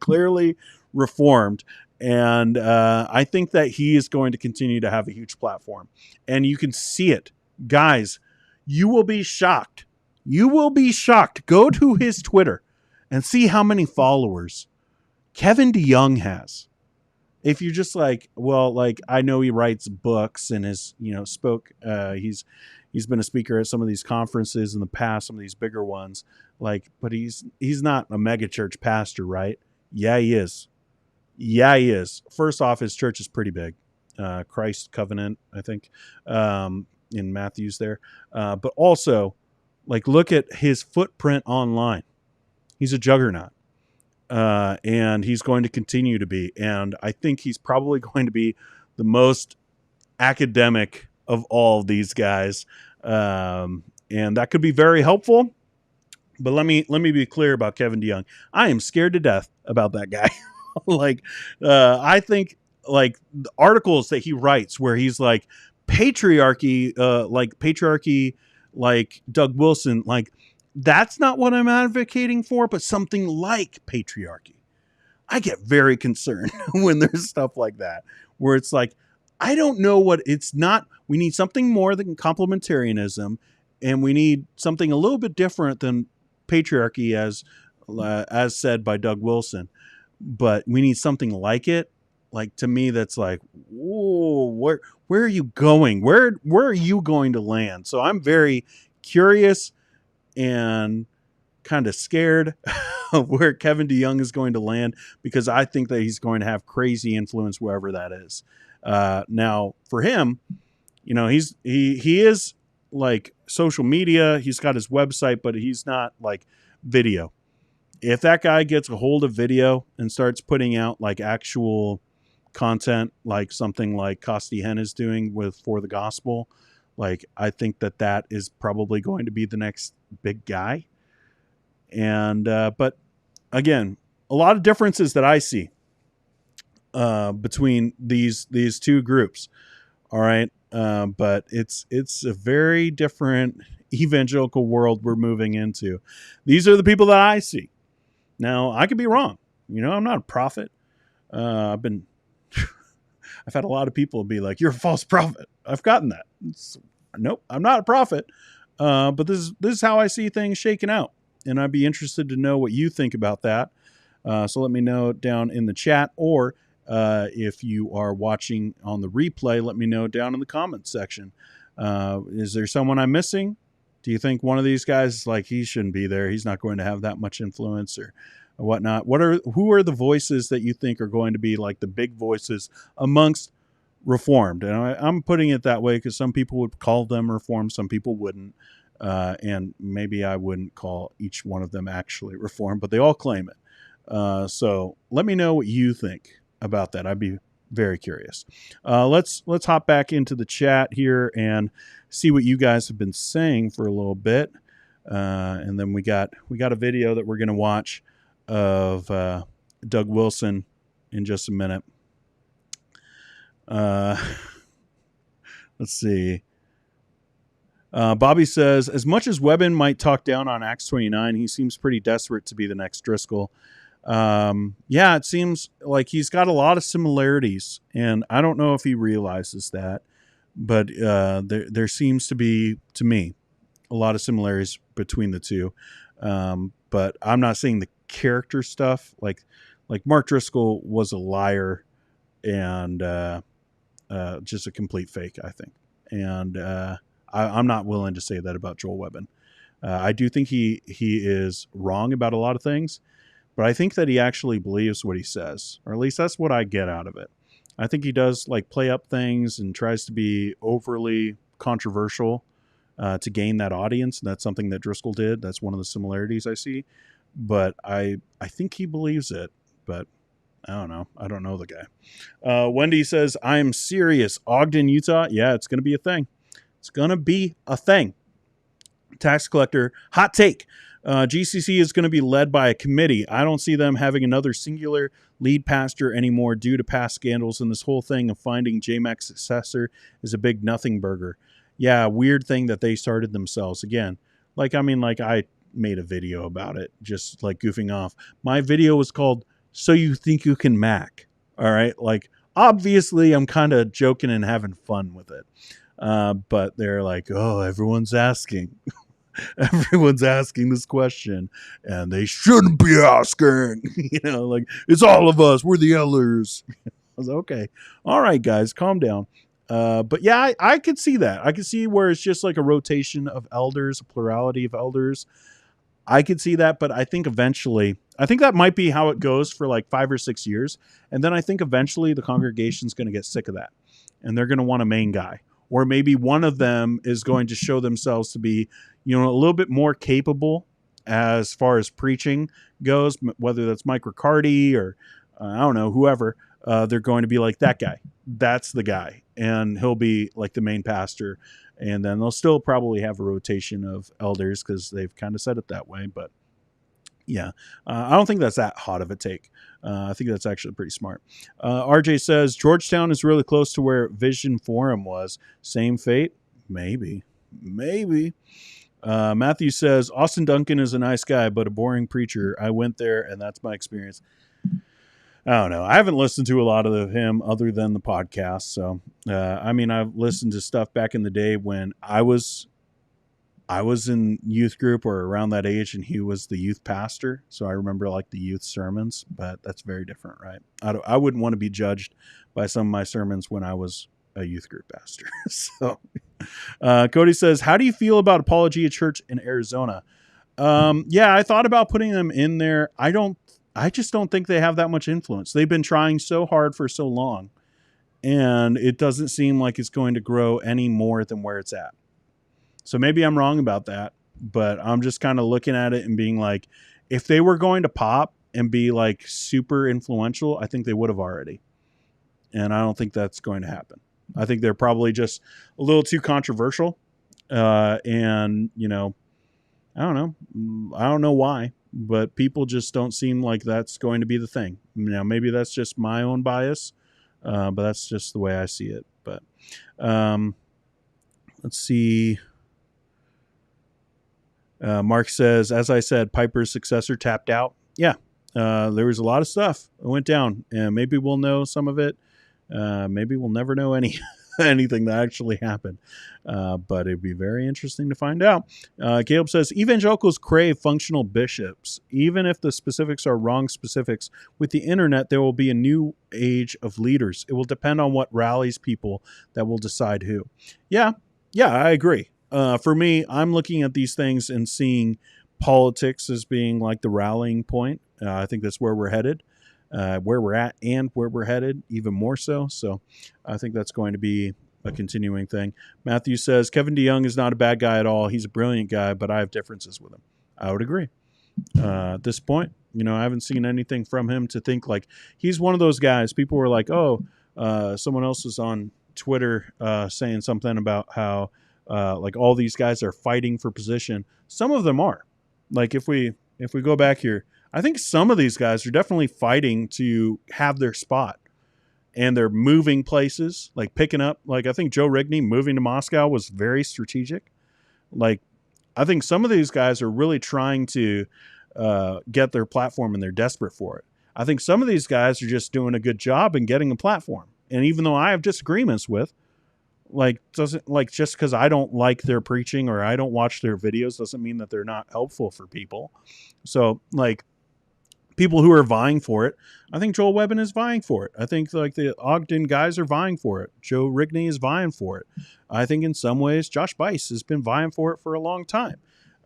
Clearly Reformed. And I think that he is going to continue to have a huge platform. And you can see it. Guys, you will be shocked. You will be shocked. Go to his Twitter and see how many followers Kevin DeYoung has. If you're just like, well, like I know he writes books and has, spoke, he's been a speaker at some of these conferences in the past, some of these bigger ones, like, but he's not a mega church pastor, right? Yeah, he is. Yeah, he is. First off, his church is pretty big. Christ Covenant, I think, in Matthew's there. But also, like, look at his footprint online. He's a juggernaut. And he's going to continue to be. And I think he's probably going to be the most academic of all of these guys. And that could be very helpful. But let me be clear about Kevin DeYoung. I am scared to death about that guy. I think like the articles that he writes where he's like patriarchy, like Doug Wilson, like that's not what I'm advocating for, but something like patriarchy. I get very concerned when there's stuff like that, where it's like, I don't know what it's not. We need something more than complementarianism, and we need something a little bit different than patriarchy as said by Doug Wilson. But we need something like it. Like, to me, that's like, whoa, where are you going? Where are you going to land? So I'm very curious and kind of scared of where Kevin DeYoung is going to land, because I think that he's going to have crazy influence wherever that is. Now for him, he is like social media. He's got his website, but he's not like video. If that guy gets a hold of video and starts putting out like actual content, like something like Costi Hinn is doing For the Gospel, like I think that is probably going to be the next big guy. And but again, a lot of differences that I see between these two groups. All right, but it's a very different evangelical world we're moving into. These are the people that I see. Now, I could be wrong. I'm not a prophet. I've had a lot of people be like, "You're a false prophet." I've gotten that. Nope, I'm not a prophet. But this is how I see things shaking out, and I'd be interested to know what you think about that. So let me know down in the chat, or if you are watching on the replay, let me know down in the comments section. Is there someone I'm missing? Do you think one of these guys, like, he shouldn't be there? He's not going to have that much influence or whatnot. Who are the voices that you think are going to be like the big voices amongst Reformed? And I'm putting it that way because some people would call them Reformed, some people wouldn't. And maybe I wouldn't call each one of them actually Reformed, but they all claim it. So let me know what you think about that. I'd be very curious. Let's hop back into the chat here and see what you guys have been saying for a little bit. And then we got a video that we're going to watch of Doug Wilson in just a minute. Let's see. Bobby says, as much as Webbon might talk down on Acts 29, he seems pretty desperate to be the next Driscoll. Yeah, it seems like he's got a lot of similarities, and I don't know if he realizes that, but there seems to be, to me, a lot of similarities between the two. But I'm not saying the character stuff. Like Mark Driscoll was a liar, and just a complete fake, I think. And I'm not willing to say that about Joel Webbon. I do think he is wrong about a lot of things, but I think that he actually believes what he says, or at least that's what I get out of it. I think he does like play up things and tries to be overly controversial to gain that audience. And that's something that Driscoll did. That's one of the similarities I see. But I think he believes it, but I don't know. I don't know the guy. Wendy says, I'm serious. Ogden, Utah. Yeah, it's going to be a thing. It's going to be a thing. Tax collector, hot take. GCC is going to be led by a committee. I don't see them having another singular lead pastor anymore due to past scandals, and this whole thing of finding JMAC's successor is a big nothing burger. Yeah, weird thing that they started themselves. Again, like I made a video about it, just like goofing off. My video was called So You Think You Can Mac. All right, like obviously I'm kind of joking and having fun with it. But they're like, oh, everyone's asking. Everyone's asking this question, and they shouldn't be asking. Like, it's all of us. We're the elders. I was like, okay. All right, guys, calm down. But yeah, I could see that. I could see where it's just like a rotation of elders, a plurality of elders. I could see that, but I think eventually, I think that might be how it goes for like 5 or 6 years. And then I think eventually the congregation's going to get sick of that, and they're going to want a main guy. Or maybe one of them is going to show themselves to be, a little bit more capable as far as preaching goes, whether that's Mike Riccardi or I don't know, whoever. They're going to be like, that guy. That's the guy. And he'll be like the main pastor. And then they'll still probably have a rotation of elders because they've kind of said it that way. But yeah, I don't think that's that hot of a take. I think that's actually pretty smart. RJ says, Georgetown is really close to where Vision Forum was. Same fate? Maybe. Matthew says, Austin Duncan is a nice guy, but a boring preacher. I went there, and that's my experience. I don't know. I haven't listened to a lot of him other than the podcast. So, I've listened to stuff back in the day when I was in youth group or around that age, and he was the youth pastor. So I remember like the youth sermons, but that's very different, right? I wouldn't want to be judged by some of my sermons when I was a youth group pastor. So Cody says, how do you feel about Apologia Church in Arizona? Yeah, I thought about putting them in there. I just don't think they have that much influence. They've been trying so hard for so long, and it doesn't seem like it's going to grow any more than where it's at. So maybe I'm wrong about that, but I'm just kind of looking at it and being like, if they were going to pop and be like super influential, I think they would have already. And I don't think that's going to happen. I think they're probably just a little too controversial. And, I don't know why, but people just don't seem like that's going to be the thing. Maybe that's just my own bias, but that's just the way I see it. But let's see. Mark says, as I said, Piper's successor tapped out. Yeah, there was a lot of stuff that went down, and maybe we'll know some of it. Maybe we'll never know anything that actually happened. But it'd be very interesting to find out. Caleb says, evangelicals crave functional bishops. Even if the specifics are wrong specifics, with the internet, there will be a new age of leaders. It will depend on what rallies people that will decide who. Yeah, I agree. For me, I'm looking at these things and seeing politics as being like the rallying point. I think that's where we're headed, where we're at and where we're headed even more so. So I think that's going to be a continuing thing. Matthew says, Kevin DeYoung is not a bad guy at all. He's a brilliant guy, but I have differences with him. I would agree. At this point, I haven't seen anything from him to think like he's one of those guys. People were like, someone else was on Twitter saying something about how like all these guys are fighting for position. Some of them are. Like if we go back here, I think some of these guys are definitely fighting to have their spot, and they're moving places, like picking up. Like I think Joe Rigney moving to Moscow was very strategic. Like I think some of these guys are really trying to get their platform, and they're desperate for it. I think some of these guys are just doing a good job in getting a platform. And even though I have disagreements with, just because I don't like their preaching or I don't watch their videos doesn't mean that they're not helpful for people. So people who are vying for it. I think Joel Webbon is vying for it. I think like the Ogden guys are vying for it. Joe Rigney is vying for it. I think in some ways Josh Buice has been vying for it for a long time.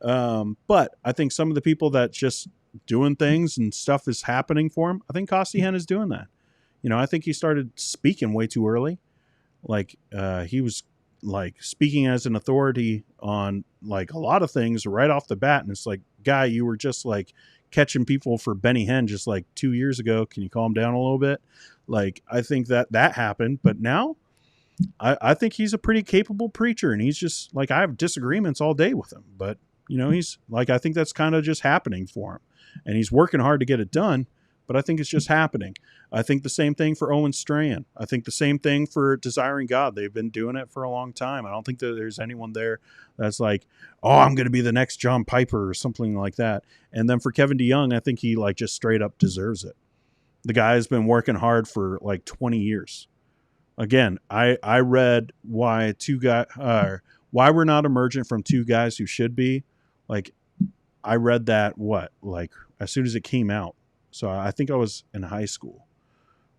But I think some of the people that just doing things and stuff is happening for him. I think Costi Hinn is doing that. I think he started speaking way too early. Like he was like speaking as an authority on like a lot of things right off the bat. And it's like, guy, you were just like catching people for Benny Hinn just like 2 years ago. Can you calm down a little bit? Like, I think that happened, but now I think he's a pretty capable preacher, and he's just like, I have disagreements all day with him, but he's like, I think that's kind of just happening for him, and he's working hard to get it done, but I think it's just happening. I think the same thing for Owen Strachan. I think the same thing for Desiring God. They've been doing it for a long time. I don't think that there's anyone there that's like, oh, I'm going to be the next John Piper or something like that. And then for Kevin DeYoung, I think he like just straight up deserves it. The guy has been working hard for like 20 years. Again, I read why why we're not emergent from two guys who should be. Like, I read that like as soon as it came out. So I think I was in high school.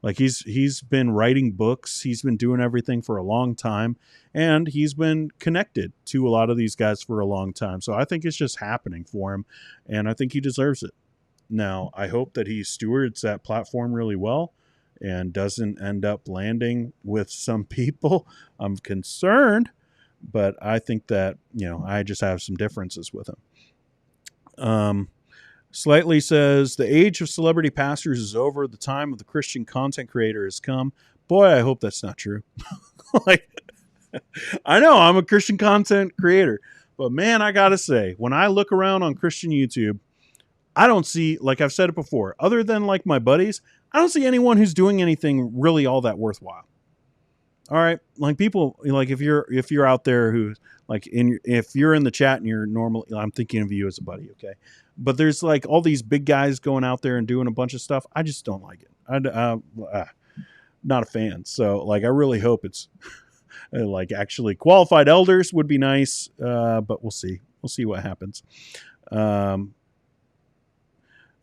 Like he's been writing books. He's been doing everything for a long time, and he's been connected to a lot of these guys for a long time. So I think it's just happening for him, and I think he deserves it. Now, I hope that he stewards that platform really well and doesn't end up landing with some people. I'm concerned, but I think that, I just have some differences with him. Slightly says, the age of celebrity pastors is over. The time of the Christian content creator has come. Boy, I hope that's not true. Like, I know I'm a Christian content creator, but man, I gotta say, when I look around on Christian YouTube, I don't see, like I've said it before, other than like my buddies, I don't see anyone who's doing anything really all that worthwhile. All right. Like people, like if you're out there who like if you're in the chat and you're normally, I'm thinking of you as a buddy. Okay. But there's like all these big guys going out there and doing a bunch of stuff. I just don't like it. Not a fan. So like, I really hope it's like actually qualified elders would be nice. But we'll see. We'll see what happens.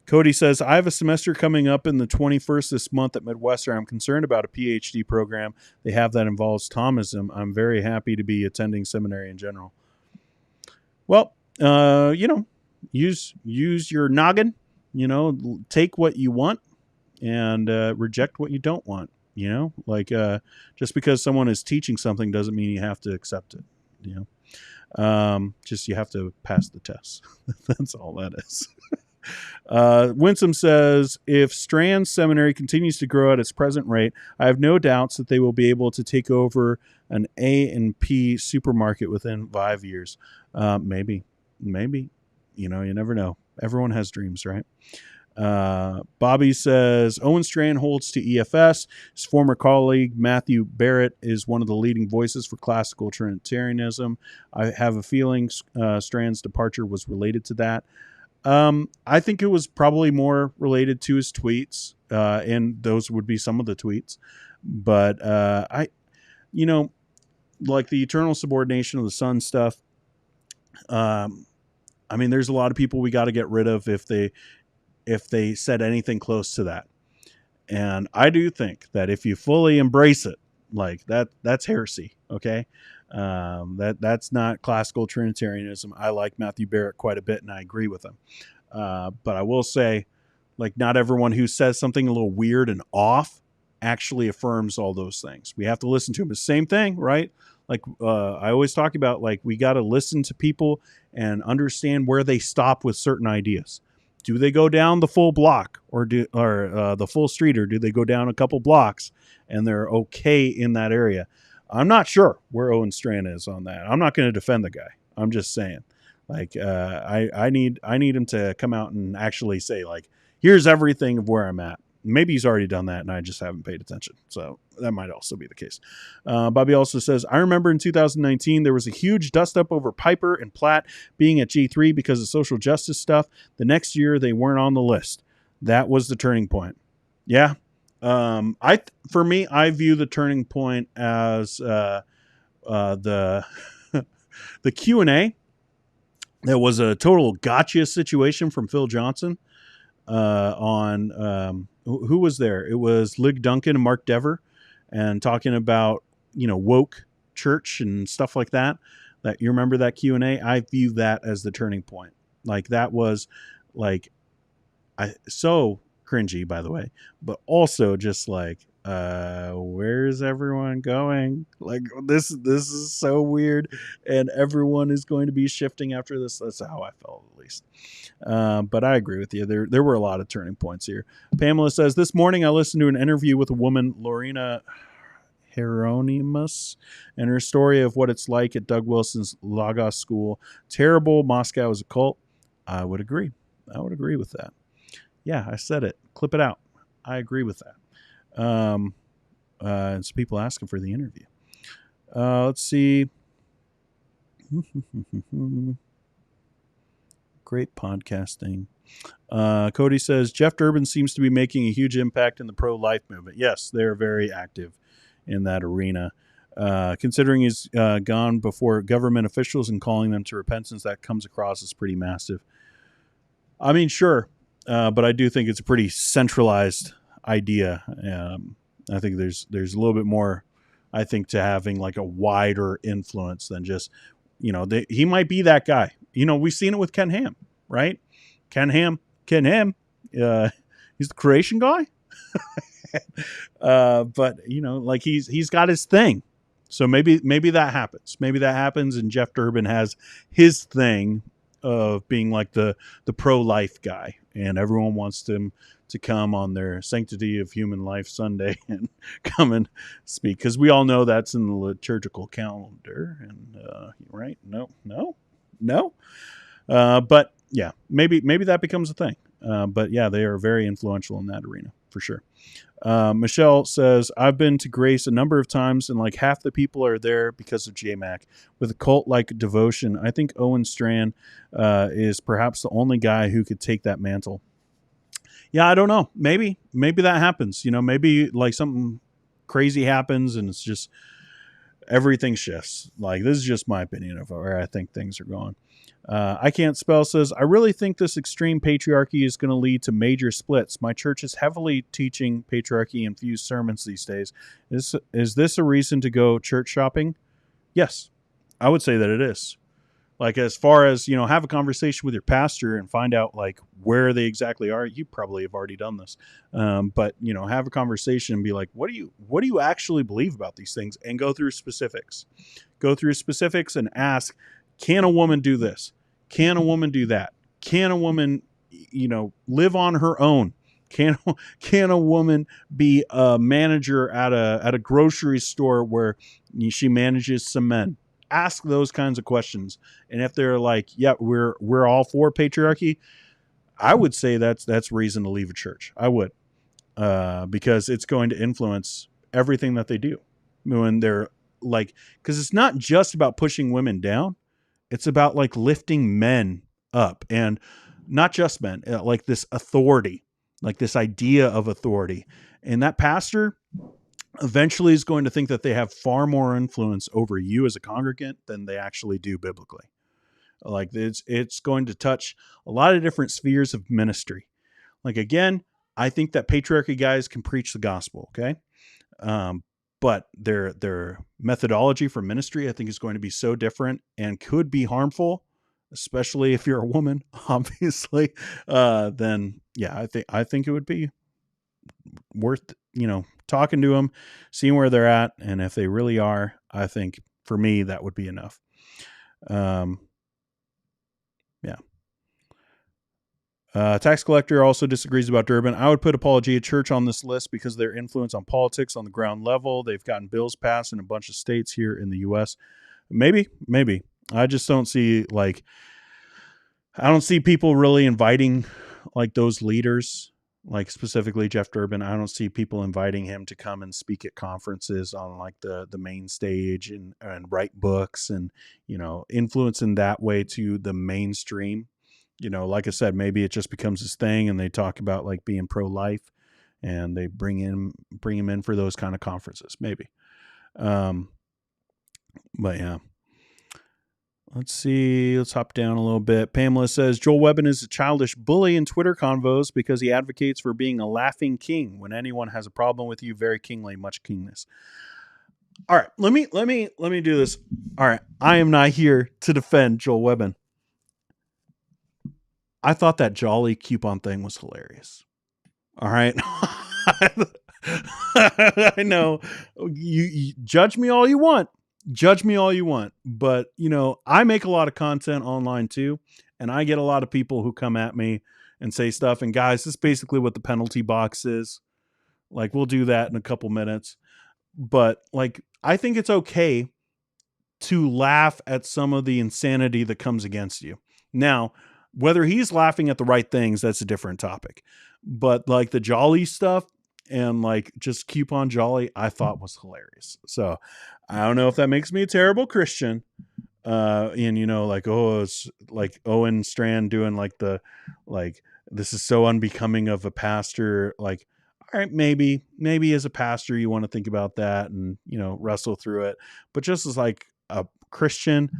Cody says, I have a semester coming up in the 21st this month at Midwestern. I'm concerned about a PhD program they have that involves Thomism. I'm very happy to be attending seminary in general. Well, use your noggin, take what you want and reject what you don't want, like just because someone is teaching something doesn't mean you have to accept it, just you have to pass the test. That's all that is. Winsome says, if Strand Seminary continues to grow at its present rate, I have no doubts that they will be able to take over an A&P supermarket within 5 years. Maybe, you never know. Everyone has dreams, right? Bobby says, Owen Strand holds to EFS. His former colleague, Matthew Barrett, is one of the leading voices for classical Trinitarianism. I have a feeling Strand's departure was related to that. I think it was probably more related to his tweets, and those would be some of the tweets. But like the eternal subordination of the Son stuff. There's a lot of people we got to get rid of if they said anything close to that. And I do think that if you fully embrace it, like that's heresy. Okay. That's not classical Trinitarianism. I like Matthew Barrett quite a bit, and I agree with him. But I will say, like, not everyone who says something a little weird and off actually affirms all those things. We have to listen to them. It's the same thing, right? Like, I always talk about, like, we got to listen to people and understand where they stop with certain ideas. Do they go down the full block or the full street, or do they go down a couple blocks and they're okay in that area? I'm not sure where Owen Strand is on that. I'm not going to defend the guy. I'm just saying, like, I need him to come out and actually say, like, here's everything of where I'm at. Maybe he's already done that and I just haven't paid attention. So that might also be the case. Bobby also says, I remember in 2019, there was a huge dust up over Piper and Platt being at G3 because of social justice stuff. The next year they weren't on the list. That was the turning point. Yeah. For me, I view the turning point as the the Q&A. That was a total gotcha situation from Phil Johnson. on who was there? It was Lig Duncan and Mark Dever, and talking about woke church and stuff like that. That you remember that Q&A? I view that as the turning point. Like that was like so cringy, by the way, but also just like where's everyone going? Like this is so weird, and everyone is going to be shifting after this. That's how I felt, at least. But I agree with you. There were a lot of turning points here. Pamela says, this morning I listened to an interview with a woman, Lorena Hieronymus, and her story of what it's like at Doug Wilson's Lagos school. Terrible. Moscow is a cult. I would agree with that. Yeah, I said it. Clip it out. I agree with that. And some people asking for the interview. Let's see. Great podcasting. Cody says, Jeff Durbin seems to be making a huge impact in the pro-life movement. Yes, they're very active in that arena. Considering he's gone before government officials and calling them to repentance, that comes across as pretty massive. I mean, sure, but I do think it's a pretty centralized idea. I think there's a little bit more, I think, to having like a wider influence than just, he might be that guy. We've seen it with Ken Ham, right? Ken Ham, he's the creation guy. But like he's got his thing. So maybe that happens. Maybe that happens, and Jeff Durbin has his thing of being like the pro-life guy, and everyone wants him to come on their Sanctity of Human Life Sunday and come and speak, because we all know that's in the liturgical calendar. And right? No. But yeah, maybe that becomes a thing. But yeah, they are very influential in that arena for sure. Michelle says, I've been to Grace a number of times, and like half the people are there because of J-Mac. With a cult-like devotion, I think Owen Strachan is perhaps the only guy who could take that mantle. Yeah, I don't know. Maybe that happens. Maybe like something crazy happens and it's just everything shifts. Like, this is just my opinion of where I think things are going. I Can't Spell says, I really think this extreme patriarchy is going to lead to major splits. My church is heavily teaching patriarchy-infused sermons these days. Is this a reason to go church shopping? Yes, I would say that it is. Like, as far as, have a conversation with your pastor and find out like where they exactly are. You probably have already done this. But, have a conversation and be like, what do you actually believe about these things? And go through specifics. And ask, can a woman do this? Can a woman do that? Can a woman, live on her own? Can a woman be a manager at a grocery store where she manages some men? Ask those kinds of questions. And if they're like, yeah, we're all for patriarchy, I would say that's reason to leave a church. I would, because it's going to influence everything that they do when they're like, because it's not just about pushing women down. It's about like lifting men up, and not just men, like this authority, like this idea of authority. And that pastor eventually is going to think that they have far more influence over you as a congregant than they actually do biblically. Like, it's going to touch a lot of different spheres of ministry. Like, again, I think that patriarchy guys can preach the gospel. Okay. But their methodology for ministry, I think, is going to be so different and could be harmful, especially if you're a woman, obviously. Then yeah, I think it would be worth, talking to them, seeing where they're at. And if they really are, I think for me, that would be enough. Yeah. Tax collector also disagrees about Durbin. I would put Apologia Church on this list because of their influence on politics on the ground level. They've gotten bills passed in a bunch of states here in the U.S. Maybe. I just don't see I don't see people really inviting like those leaders, like specifically Jeff Durbin. I don't see people inviting him to come and speak at conferences on like the main stage and write books and, influence in that way to the mainstream. Like I said, maybe it just becomes his thing and they talk about like being pro-life and they bring him in for those kind of conferences, maybe. But yeah. Let's see. Let's hop down a little bit. Pamela says, Joel Webbon is a childish bully in Twitter convos because he advocates for being a laughing king. When anyone has a problem with you, very kingly, much kingness. All right. Let me do this. All right. I am not here to defend Joel Webbon. I thought that jolly coupon thing was hilarious. All right. I know you judge me all you want. Judge me all you want. But, I make a lot of content online too. And I get a lot of people who come at me and say stuff. And guys, this is basically what the penalty box is. Like, we'll do that in a couple minutes. But I think it's okay to laugh at some of the insanity that comes against you. Now, whether he's laughing at the right things, that's a different topic. But the jolly stuff and just coupon jolly, I thought was hilarious. So I don't know if that makes me a terrible Christian. It's like Owen Strand doing this is so unbecoming of a pastor. All right, maybe as a pastor, you want to think about that and, wrestle through it. But just as a Christian,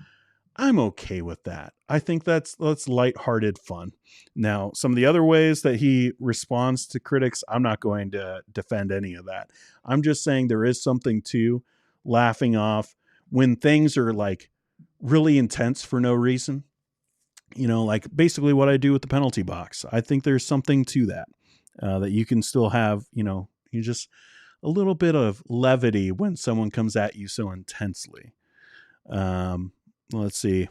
I'm okay with that. I think that's lighthearted fun. Now, some of the other ways that he responds to critics, I'm not going to defend any of that. I'm just saying there is something to laughing off when things are really intense for no reason. Basically what I do with the penalty box. I think there's something to that, that you can still have, you just a little bit of levity when someone comes at you so intensely. Let's see.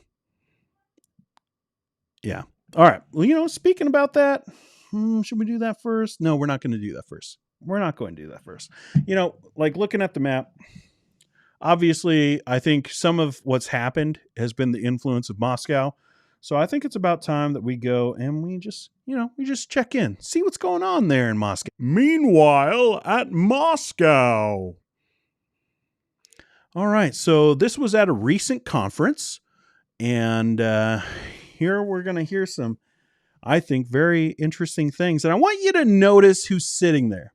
Yeah. All right. Well, speaking about that, should we do that first? No, we're not going to do that first. We're not going to do that first. Looking at the map, obviously, I think some of what's happened has been the influence of Moscow. So I think it's about time that we go and we just check in, see what's going on there in Moscow. Meanwhile, at Moscow. All right, so this was at a recent conference, and here we're going to hear some, I think, very interesting things. And I want you to notice who's sitting there.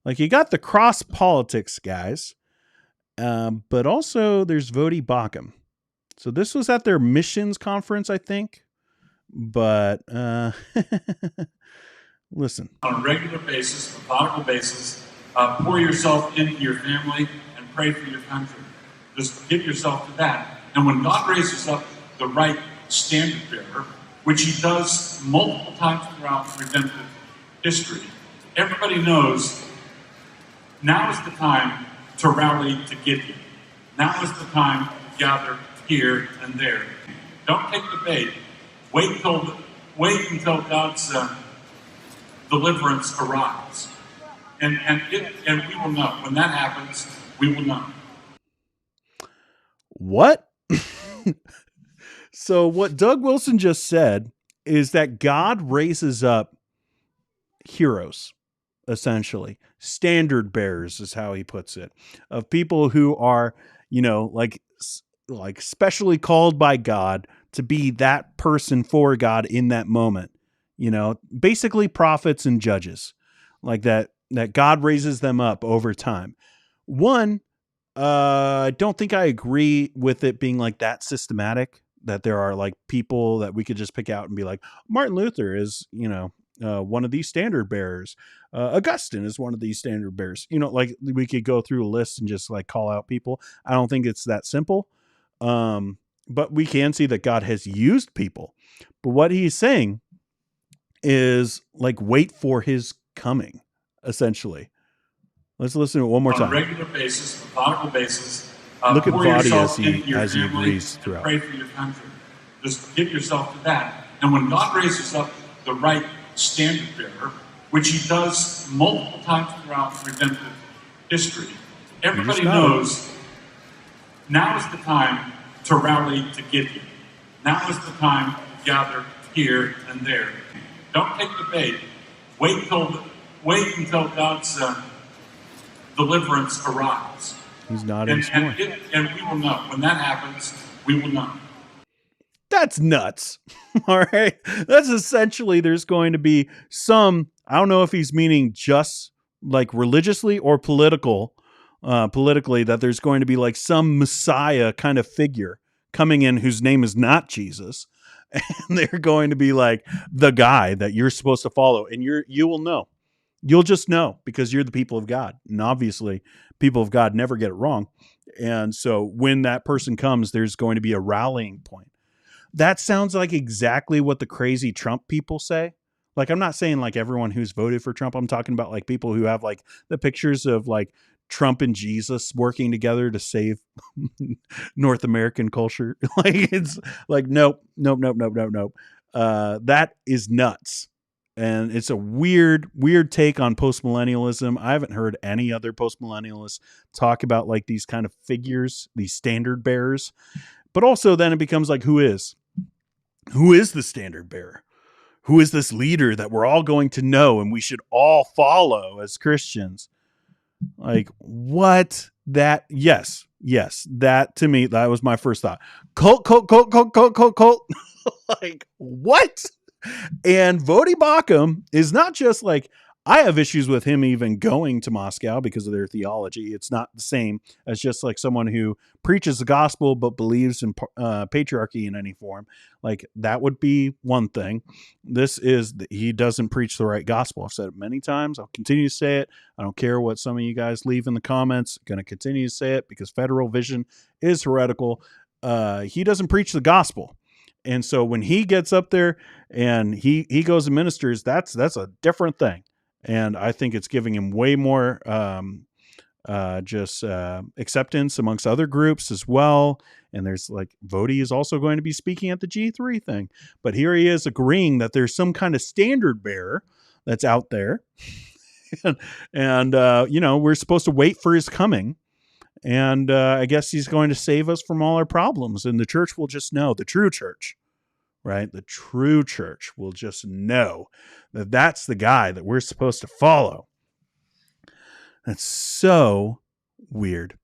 You got the cross politics guys, but also there's Vodi Bakum. So this was at their missions conference, I think. But listen. On a regular basis, methodical basis, pour yourself into your family and pray for your country. Just give yourself to that. And when God raises up the right standard bearer, which he does multiple times throughout redemptive history, everybody knows now is the time to rally to Gideon. Now is the time to gather here and there. Don't take the bait. Wait until God's deliverance arrives. And we will know. When that happens, we will know. What? So what Doug Wilson just said is that God raises up heroes, essentially. Standard bearers is how he puts it. Of people who are, specially called by God to be that person for God in that moment. Basically prophets and judges. That God raises them up over time. One, I don't think I agree with it being that systematic, that there are people that we could just pick out and be Martin Luther is, one of these standard bearers. Augustine is one of these standard bearers. We could go through a list and just call out people. I don't think it's that simple. But we can see that God has used people. But what he's saying is wait for his coming, essentially. Let's listen to it one more time. On a regular basis, methodical basis. Look at Vadi as he family agrees throughout. Pray for your country. Just give yourself to that. And when God raises up the right standard bearer, which he does multiple times throughout redemptive history, everybody knows now is the time to rally to Gideon. Now is the time to gather here and there. Don't take the bait. Wait until God's deliverance arrives. He's nodding smart. And we will know. When that happens, we will know. That's nuts. All right. That's essentially, there's going to be some, I don't know if he's meaning just religiously or politically, that there's going to be some Messiah kind of figure coming in whose name is not Jesus, and they're going to be like the guy that you're supposed to follow, and you will know. You'll just know because you're the people of God. And obviously, people of God never get it wrong. And so when that person comes, there's going to be a rallying point. That sounds like exactly what the crazy Trump people say. Like, I'm not saying like everyone who's voted for Trump. I'm talking about like people who have like the pictures of like Trump and Jesus working together to save North American culture. Like, it's like, nope. That is nuts. And it's a weird take on postmillennialism. I haven't heard any other postmillennialists talk about like these kind of figures, these standard bearers. But also then it becomes like, who is the standard bearer? Who is this leader that we're all going to know and we should all follow as Christians? Like, what? That, yes, that to me, that was my first thought. Cult. Like, what? And Vodi Bakum is not just like, I have issues with him even going to Moscow because of their theology. It's not the same as just like someone who preaches the gospel but believes in patriarchy in any form. Like, that would be one thing. This is, he doesn't preach the right gospel. I've said it many times. I'll continue to say it. I don't care what some of you guys leave in the comments. Going to continue to say it because Federal Vision is heretical. He doesn't preach the gospel. And so when he gets up there and he goes and ministers, that's a different thing. And I think it's giving him way more acceptance amongst other groups as well. And there's like, Vodi is also going to be speaking at the G3 thing. But here he is agreeing that there's some kind of standard bearer that's out there. and we're supposed to wait for his coming. And I guess he's going to save us from all our problems. And the church will just know, the true church, right? The true church will just know that that's the guy that we're supposed to follow. That's so weird.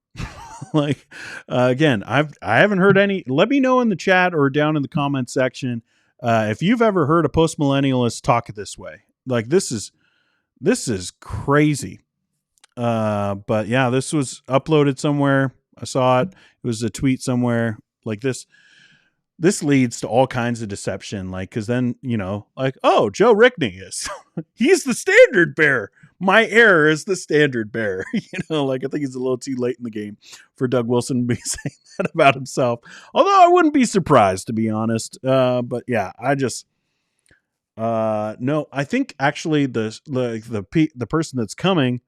Like, again, I haven't heard any. Let me know in the chat or down in the comment section if you've ever heard a postmillennialist talk this way. Like, this is crazy. But yeah, this was uploaded somewhere. I saw it. It was a tweet somewhere. Like, this leads to all kinds of deception. Like, cause then, like, oh, Joe Rigney is, he's the standard bearer. My heir is the standard bearer. Like, I think he's a little too late in the game for Doug Wilson to be saying that about himself. Although I wouldn't be surprised, to be honest. But yeah, I just, no, I think actually the person that's coming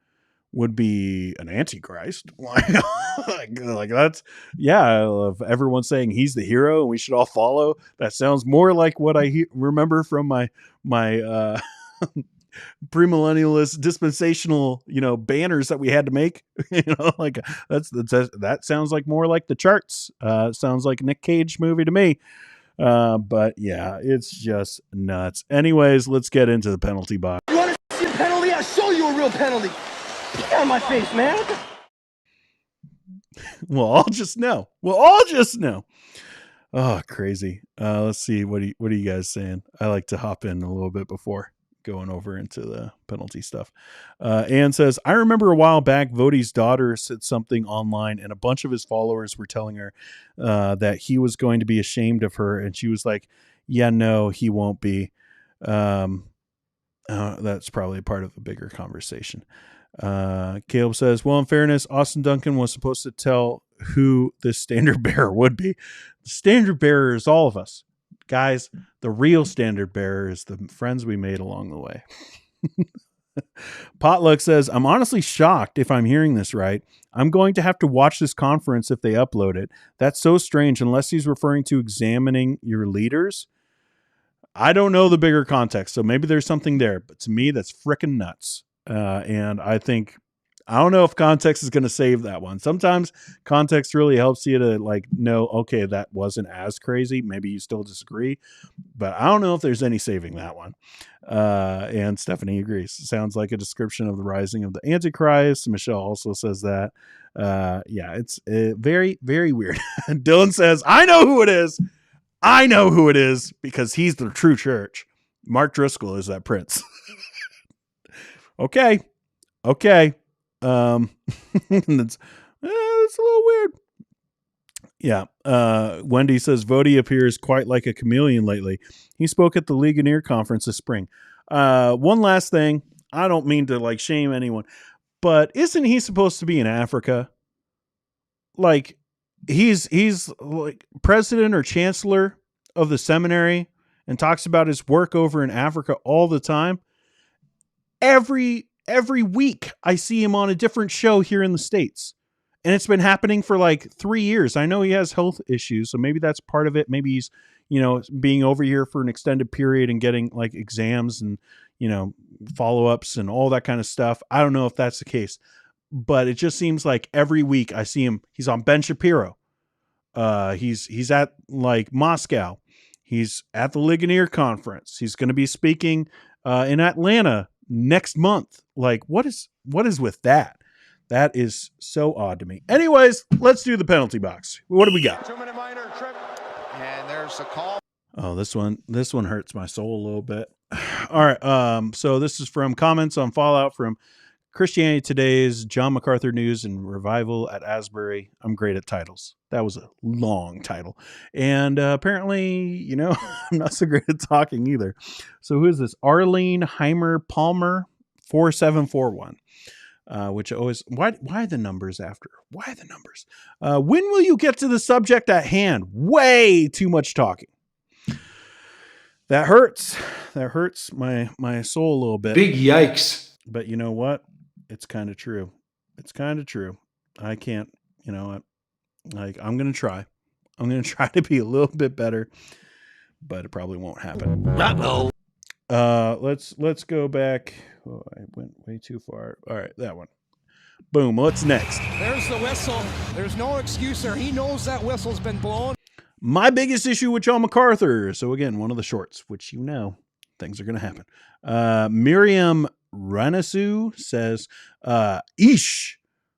would be an antichrist. like that's, yeah, of everyone saying he's the hero and we should all follow. That sounds more like what I remember from my premillennialist dispensational, banners that we had to make. Like that sounds like more like the charts. Sounds like a Nick Cage movie to me. But yeah, it's just nuts. Anyways, let's get into the penalty box. You want to see a penalty? I'll show you a real penalty. Get on my face, man. We'll all just know. Oh, crazy. Let's see. What are you guys saying? I like to hop in a little bit before going over into the penalty stuff. Ann says, I remember a while back, Vodi's daughter said something online and a bunch of his followers were telling her that he was going to be ashamed of her. And she was like, yeah, no, he won't be. That's probably part of a bigger conversation. Caleb says, well, in fairness, Austin Duncan was supposed to tell who the standard bearer would be. The standard bearer is all of us. Guys, the real standard bearer is the friends we made along the way. Potluck says, I'm honestly shocked if I'm hearing this right. I'm going to have to watch this conference if they upload it. That's so strange unless he's referring to examining your leaders. I don't know the bigger context, so maybe there's something there. But to me, that's freaking nuts. And I don't know if context is going to save that one. Sometimes context really helps you to like know, okay, that wasn't as crazy. Maybe you still disagree, but I don't know if there's any saving that one. And Stephanie agrees. Sounds like a description of the rising of the Antichrist. Michelle also says that. Yeah, it's very, very weird. Dylan says, I know who it is because he's the true church. Mark Driscoll is that prince. Okay. It's a little weird. Yeah. Wendy says Vody appears quite like a chameleon lately. He spoke at the Ligonier conference this spring. One last thing. I don't mean to like shame anyone, but isn't he supposed to be in Africa? Like he's like president or chancellor of the seminary and talks about his work over in Africa all the time. Every week I see him on a different show here in the States. And it's been happening for like 3 years. I know he has health issues, so maybe that's part of it. Maybe he's, being over here for an extended period and getting like exams and, follow-ups and all that kind of stuff. I don't know if that's the case, but it just seems like every week I see him. He's on Ben Shapiro. He's at like Moscow. He's at the Ligonier conference. He's going to be speaking in Atlanta next month. Like, what is with that? That is so odd to me. Anyways, let's do the penalty box. What do we got? 2-minute minor trip. And there's a call. Oh, this one hurts my soul a little bit. All right. So this is from comments on Fallout from Christianity Today's John MacArthur News and Revival at Asbury. I'm great at titles. That was a long title. And apparently, I'm not so great at talking either. So who is this? Arlene Heimer Palmer 4741. Which always, why the numbers after? Why the numbers? When will you get to the subject at hand? Way too much talking. That hurts. That hurts my soul a little bit. Big yikes. But you know what? It's kind of true. It's kind of true. I can't, I'm going to try. I'm going to try to be a little bit better, but it probably won't happen. Uh-oh. Let's go back. Oh, I went way too far. All right, that one. Boom. What's next? There's the whistle. There's no excuse there. He knows that whistle's been blown. My biggest issue with John MacArthur. So again, one of the shorts, which things are going to happen. Miriam Renasu says, "Eesh,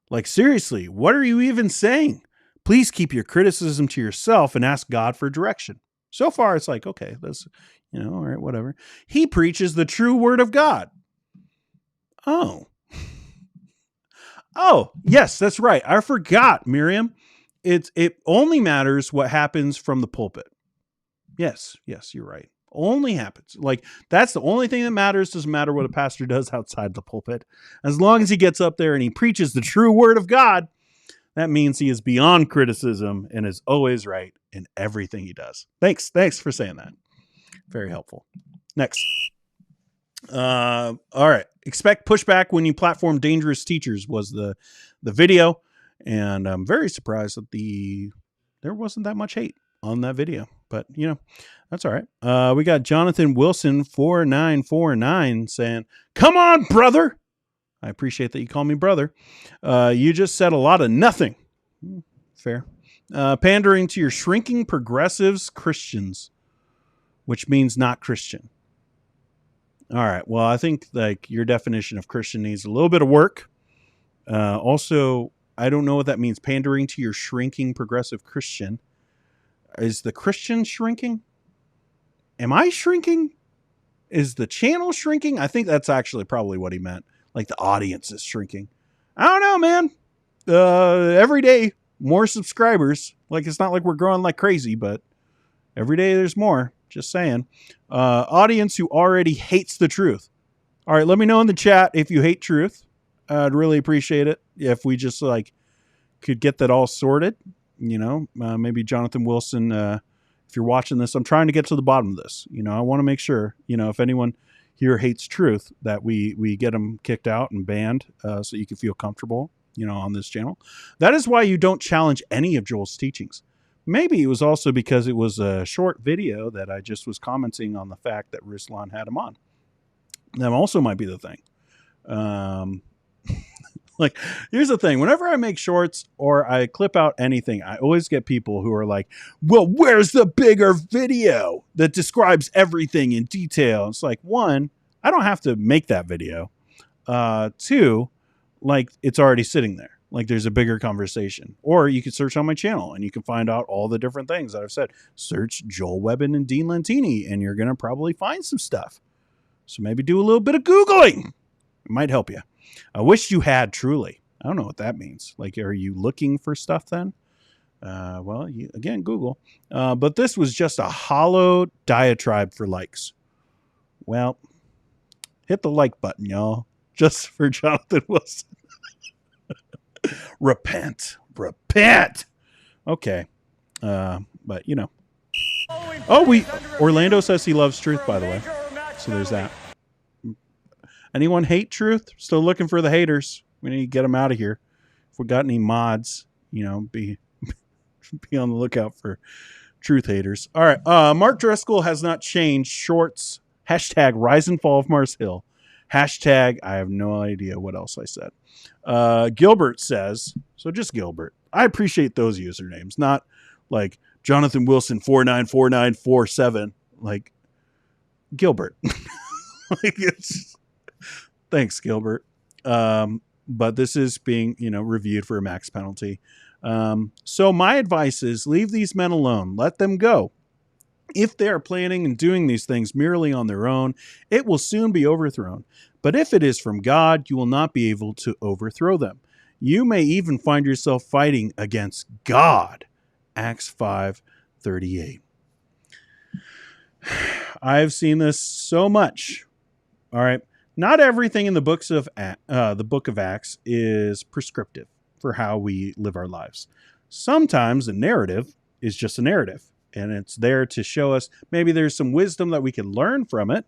like seriously, what are you even saying? Please keep your criticism to yourself and ask God for direction." So far, it's like, okay, that's, all right, whatever. He preaches the true word of God. Oh, yes, that's right. I forgot, Miriam. It only matters what happens from the pulpit. Yes, you're right. Only happens. Like, that's the only thing that matters. Doesn't matter what a pastor does outside the pulpit. As long as he gets up there and he preaches the true word of God, that means he is beyond criticism and is always right in everything he does. Thanks for saying that. Very helpful. Next. All right. Expect pushback when you platform dangerous teachers was the video. And I'm very surprised that there wasn't that much hate on that video, but that's all right. We got Jonathan Wilson 4949 saying, "Come on, brother." I appreciate that you call me brother. You just said a lot of nothing. Fair. Pandering to your shrinking progressives Christians, which means not Christian. All right. Well, I think like your definition of Christian needs a little bit of work. Also, I don't know what that means. Pandering to your shrinking progressive Christian. Is the Christian shrinking? Am I shrinking? Is the channel shrinking? I think that's actually probably what he meant. Like the audience is shrinking. I don't know, man. Every day, more subscribers. Like, it's not like we're growing like crazy, but every day there's more. Just saying. Audience who already hates the truth. All right, let me know in the chat if you hate truth. I'd really appreciate it if we just could get that all sorted. Maybe Jonathan Wilson, if you're watching this, I'm trying to get to the bottom of this. I want to make sure, if anyone here hates truth, that we get them kicked out and banned so you can feel comfortable, on this channel. That is why you don't challenge any of Joel's teachings. Maybe it was also because it was a short video that I just was commenting on the fact that Ruslan had him on. That also might be the thing. Like, here's the thing. Whenever I make shorts or I clip out anything, I always get people who are like, well, where's the bigger video that describes everything in detail? It's like, one, I don't have to make that video. Two, like, it's already sitting there. Like, there's a bigger conversation. Or you could search on my channel and you can find out all the different things that I've said. Search Joel Webbon and Dean Lentini and you're going to probably find some stuff. So maybe do a little bit of Googling. It might help you. I wish you had, truly. I don't know what that means. Like, are you looking for stuff then? Well, again, Google. But this was just a hollow diatribe for likes. Well, hit the like button, y'all. Just for Jonathan Wilson. Repent. Okay. But, Orlando says he loves truth, by the way. So there's that. Anyone hate truth? Still looking for the haters. We need to get them out of here. If we got any mods, be on the lookout for truth haters. All right. Mark Driscoll has not changed shorts. Hashtag rise and fall of Mars Hill. Hashtag I have no idea what else I said. Gilbert says, so just Gilbert. I appreciate those usernames, not like Jonathan Wilson 494947. Like Gilbert. Thanks, Gilbert. But this is being, reviewed for a max penalty. So my advice is leave these men alone. Let them go. If they are planning and doing these things merely on their own, it will soon be overthrown. But if it is from God, you will not be able to overthrow them. You may even find yourself fighting against God. Acts 5:38. I've seen this so much. All right. Not everything in the book of Acts is prescriptive for how we live our lives. Sometimes the narrative is just a narrative, and it's there to show us maybe there's some wisdom that we can learn from it,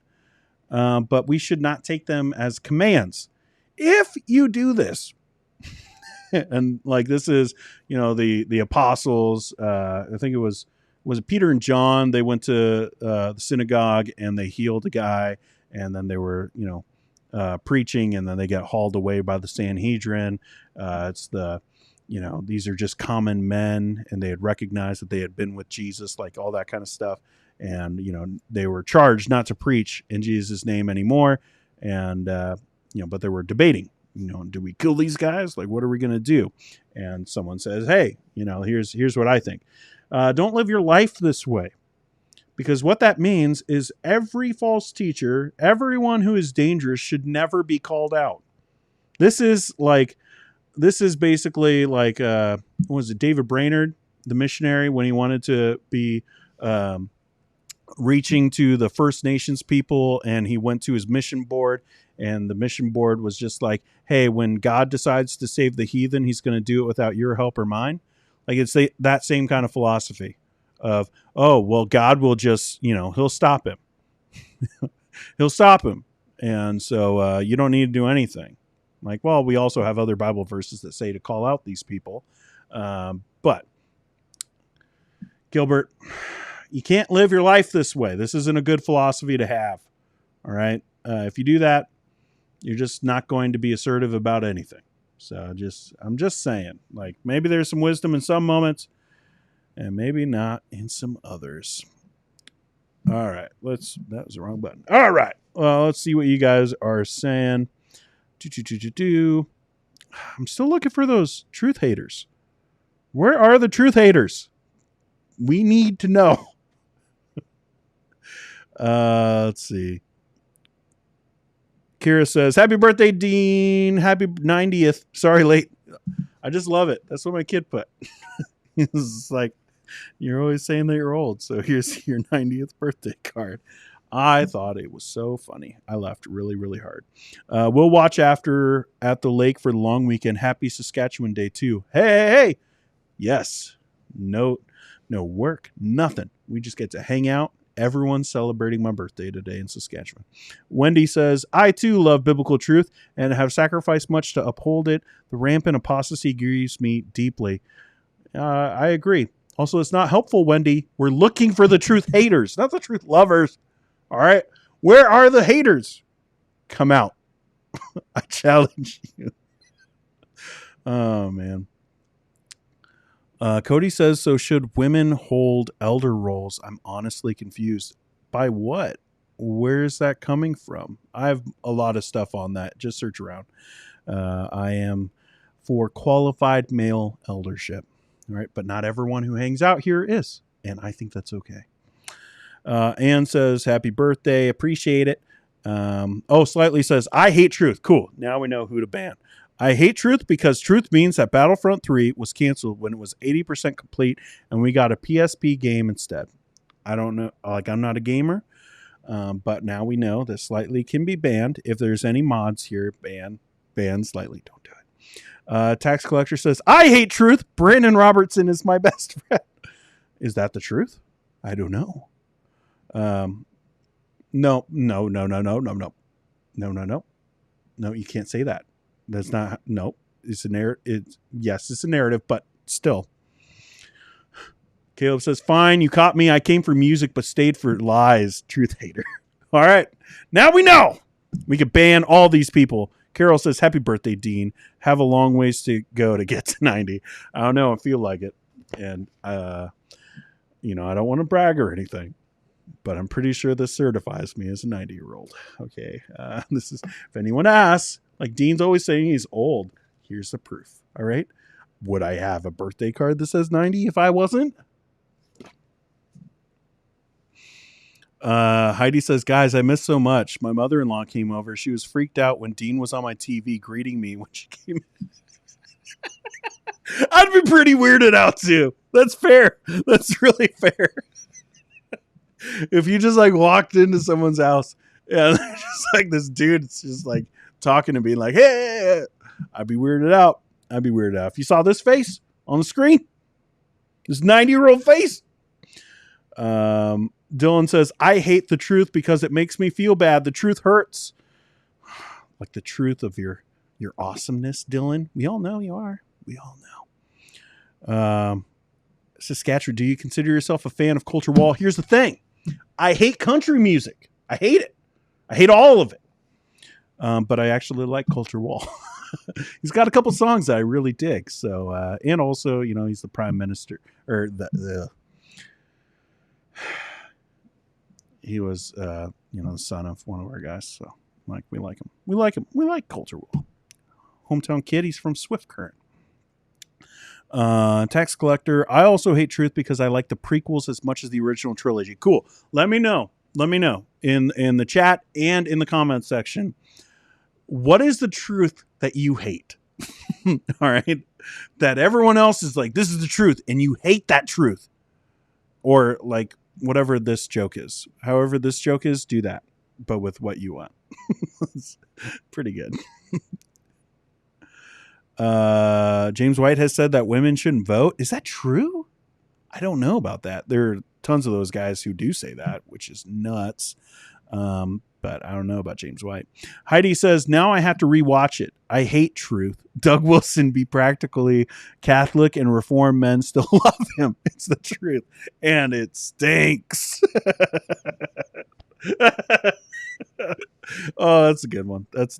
but we should not take them as commands. If you do this, and like this is, the apostles, I think it was Peter and John, they went to the synagogue and they healed a guy, and then they were, preaching, and then they got hauled away by the Sanhedrin. These are just common men, and they had recognized that they had been with Jesus, like all that kind of stuff. And, they were charged not to preach in Jesus' name anymore. And, but they were debating, do we kill these guys? Like, what are we going to do? And someone says, hey, here's what I think. Don't live your life this way. Because what that means is every false teacher, everyone who is dangerous should never be called out. This is basically like, was it David Brainerd, the missionary, when he wanted to be reaching to the First Nations people, and he went to his mission board, and the mission board was just like, hey, when God decides to save the heathen, he's going to do it without your help or mine. Like, it's that same kind of philosophy of, oh, well, God will just, he'll stop him. He'll stop him. And so you don't need to do anything. Like, well, we also have other Bible verses that say to call out these people. But Gilbert, you can't live your life this way. This isn't a good philosophy to have. All right. If you do that, you're just not going to be assertive about anything. So I'm just saying, like, maybe there's some wisdom in some moments and maybe not in some others. All right. That was the wrong button. All right. Well, let's see what you guys are saying. I'm still looking for those truth haters. Where are the truth haters? We need to know. Let's see. Kira says, happy birthday, Dean. Happy 90th. Sorry, late. I just love it. That's what my kid put. It's like, you're always saying that you're old, so here's your 90th birthday card. I thought it was so funny. I laughed really, really hard. We'll watch after at the lake for the long weekend. Happy Saskatchewan Day 2. Hey. Yes. No work. Nothing. We just get to hang out. Everyone's celebrating my birthday today in Saskatchewan. Wendy says, I too love biblical truth and have sacrificed much to uphold it. The rampant apostasy grieves me deeply. I agree. Also, it's not helpful, Wendy. We're looking for the truth haters, not the truth lovers. All right. Where are the haters? Come out. I challenge you. Oh, man. Cody says, so should women hold elder roles? I'm honestly confused. By what? Where's that coming from? I have a lot of stuff on that. Just search around. I am for qualified male eldership. All right. But not everyone who hangs out here is. And I think that's okay. Ann says, happy birthday. Appreciate it. Slightly says, I hate truth. Cool. Now we know who to ban. I hate Truth because Truth means that Battlefront 3 was canceled when it was 80% complete and we got a PSP game instead. I don't know. Like, I'm not a gamer, but now we know that Slightly can be banned. If there's any mods here, ban Slightly. Don't do it. Tax Collector says, I hate Truth. Brandon Robertson is my best friend. Is that the truth? I don't know. No, you can't say that. That's not, no, it's a narrative. Yes, it's a narrative, but still. Caleb says, fine, you caught me. I came for music, but stayed for lies. Truth hater. All right. Now we know we could ban all these people. Carol says, happy birthday, Dean. Have a long ways to go to get to 90. I don't know. I feel like it. And, I don't want to brag or anything, but I'm pretty sure this certifies me as a 90-year-old. Okay. This is, if anyone asks, like Dean's always saying he's old, here's the proof. All right. Would I have a birthday card that says 90 if I wasn't? Heidi says, guys, I missed so much. My mother-in-law came over. She was freaked out when Dean was on my TV greeting me when she came in. I'd be pretty weirded out too. That's fair. That's really fair. If you just like walked into someone's house and just like this dude, it's just like talking to me like, hey, I'd be weirded out. If you saw this face on the screen, this 90-year-old face. Dylan says, I hate the truth because it makes me feel bad. The truth hurts. Like the truth of your awesomeness, Dylan. We all know you are. We all know. Saskatchewan, do you consider yourself a fan of Culture Wall? Here's the thing. I hate country music. I hate it. I hate all of it. But I actually like Culture Wall. He's got a couple songs that I really dig. So, and also, he's the prime minister or he was, the son of one of our guys. So like, we like him. We like Culture Wall. Hometown kid. He's from Swift Current. Tax Collector. I also hate Truth because I like the prequels as much as the original trilogy. Cool. Let me know in the chat and in the comment section. What is the truth that you hate? All right. That everyone else is like, this is the truth. And you hate that truth. Or like whatever this joke is. However this joke is, do that. But with what you want. It's pretty good. James White has said that women shouldn't vote. Is that true? I don't know about that. There are tons of those guys who do say that, which is nuts. But I don't know about James White. Heidi says, now I have to rewatch it. I hate Truth. Doug Wilson be practically Catholic and Reformed men still love him. It's the truth. And it stinks. Oh, that's a good one. That's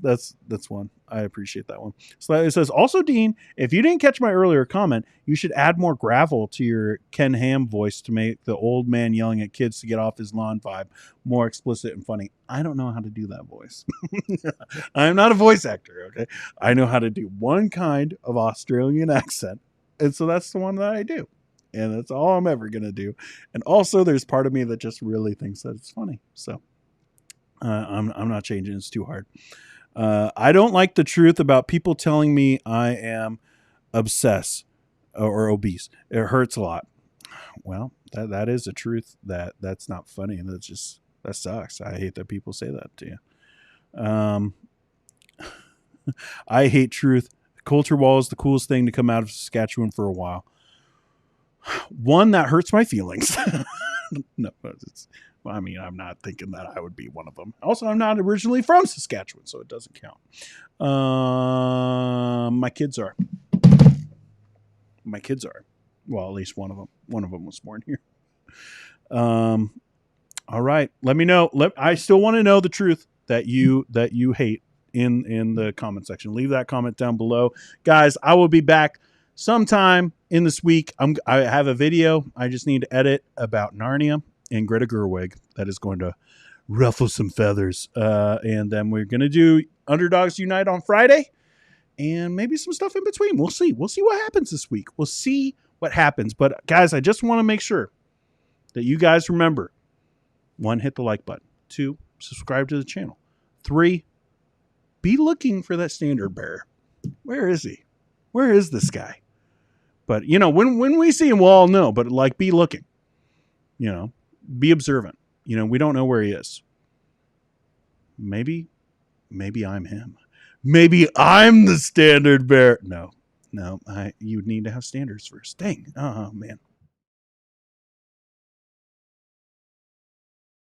one. I appreciate that one. So it says, also, Dean, if you didn't catch my earlier comment, you should add more gravel to your Ken Ham voice to make the old man yelling at kids to get off his lawn vibe more explicit and funny. I don't know how to do that voice. I'm not a voice actor, okay? I know how to do one kind of Australian accent, and so that's the one that I do. And that's all I'm ever going to do. And also, there's part of me that just really thinks that it's funny. So I'm not changing. It's too hard. I don't like the truth about people telling me I am obsessed or obese. It hurts a lot. Well, that is a truth that's not funny. That sucks. I hate that people say that to you. I hate Truth. Culture Wall is the coolest thing to come out of Saskatchewan for a while. One, that hurts my feelings. No, I'm not thinking that I would be one of them. Also, I'm not originally from Saskatchewan, so it doesn't count. My kids are. Well, at least one of them. One of them was born here. All right. Let me know. I still want to know the truth that you hate in the comment section. Leave that comment down below. Guys, I will be back sometime in this week. I have a video I just need to edit about Narnia and Greta Gerwig that is going to ruffle some feathers. And then we're going to do Underdogs Unite on Friday and maybe some stuff in between. We'll see. We'll see what happens this week. We'll see what happens. But guys, I just want to make sure that you guys remember, 1, hit the like button. 2, subscribe to the channel. 3, be looking for that standard bearer. Where is he? Where is this guy? But, you know, when we see him, we'll all know. But, like, be looking. You know, be observant. You know, we don't know where he is. Maybe I'm him. Maybe I'm the standard bearer. No, you need to have standards first. Dang. Oh, man.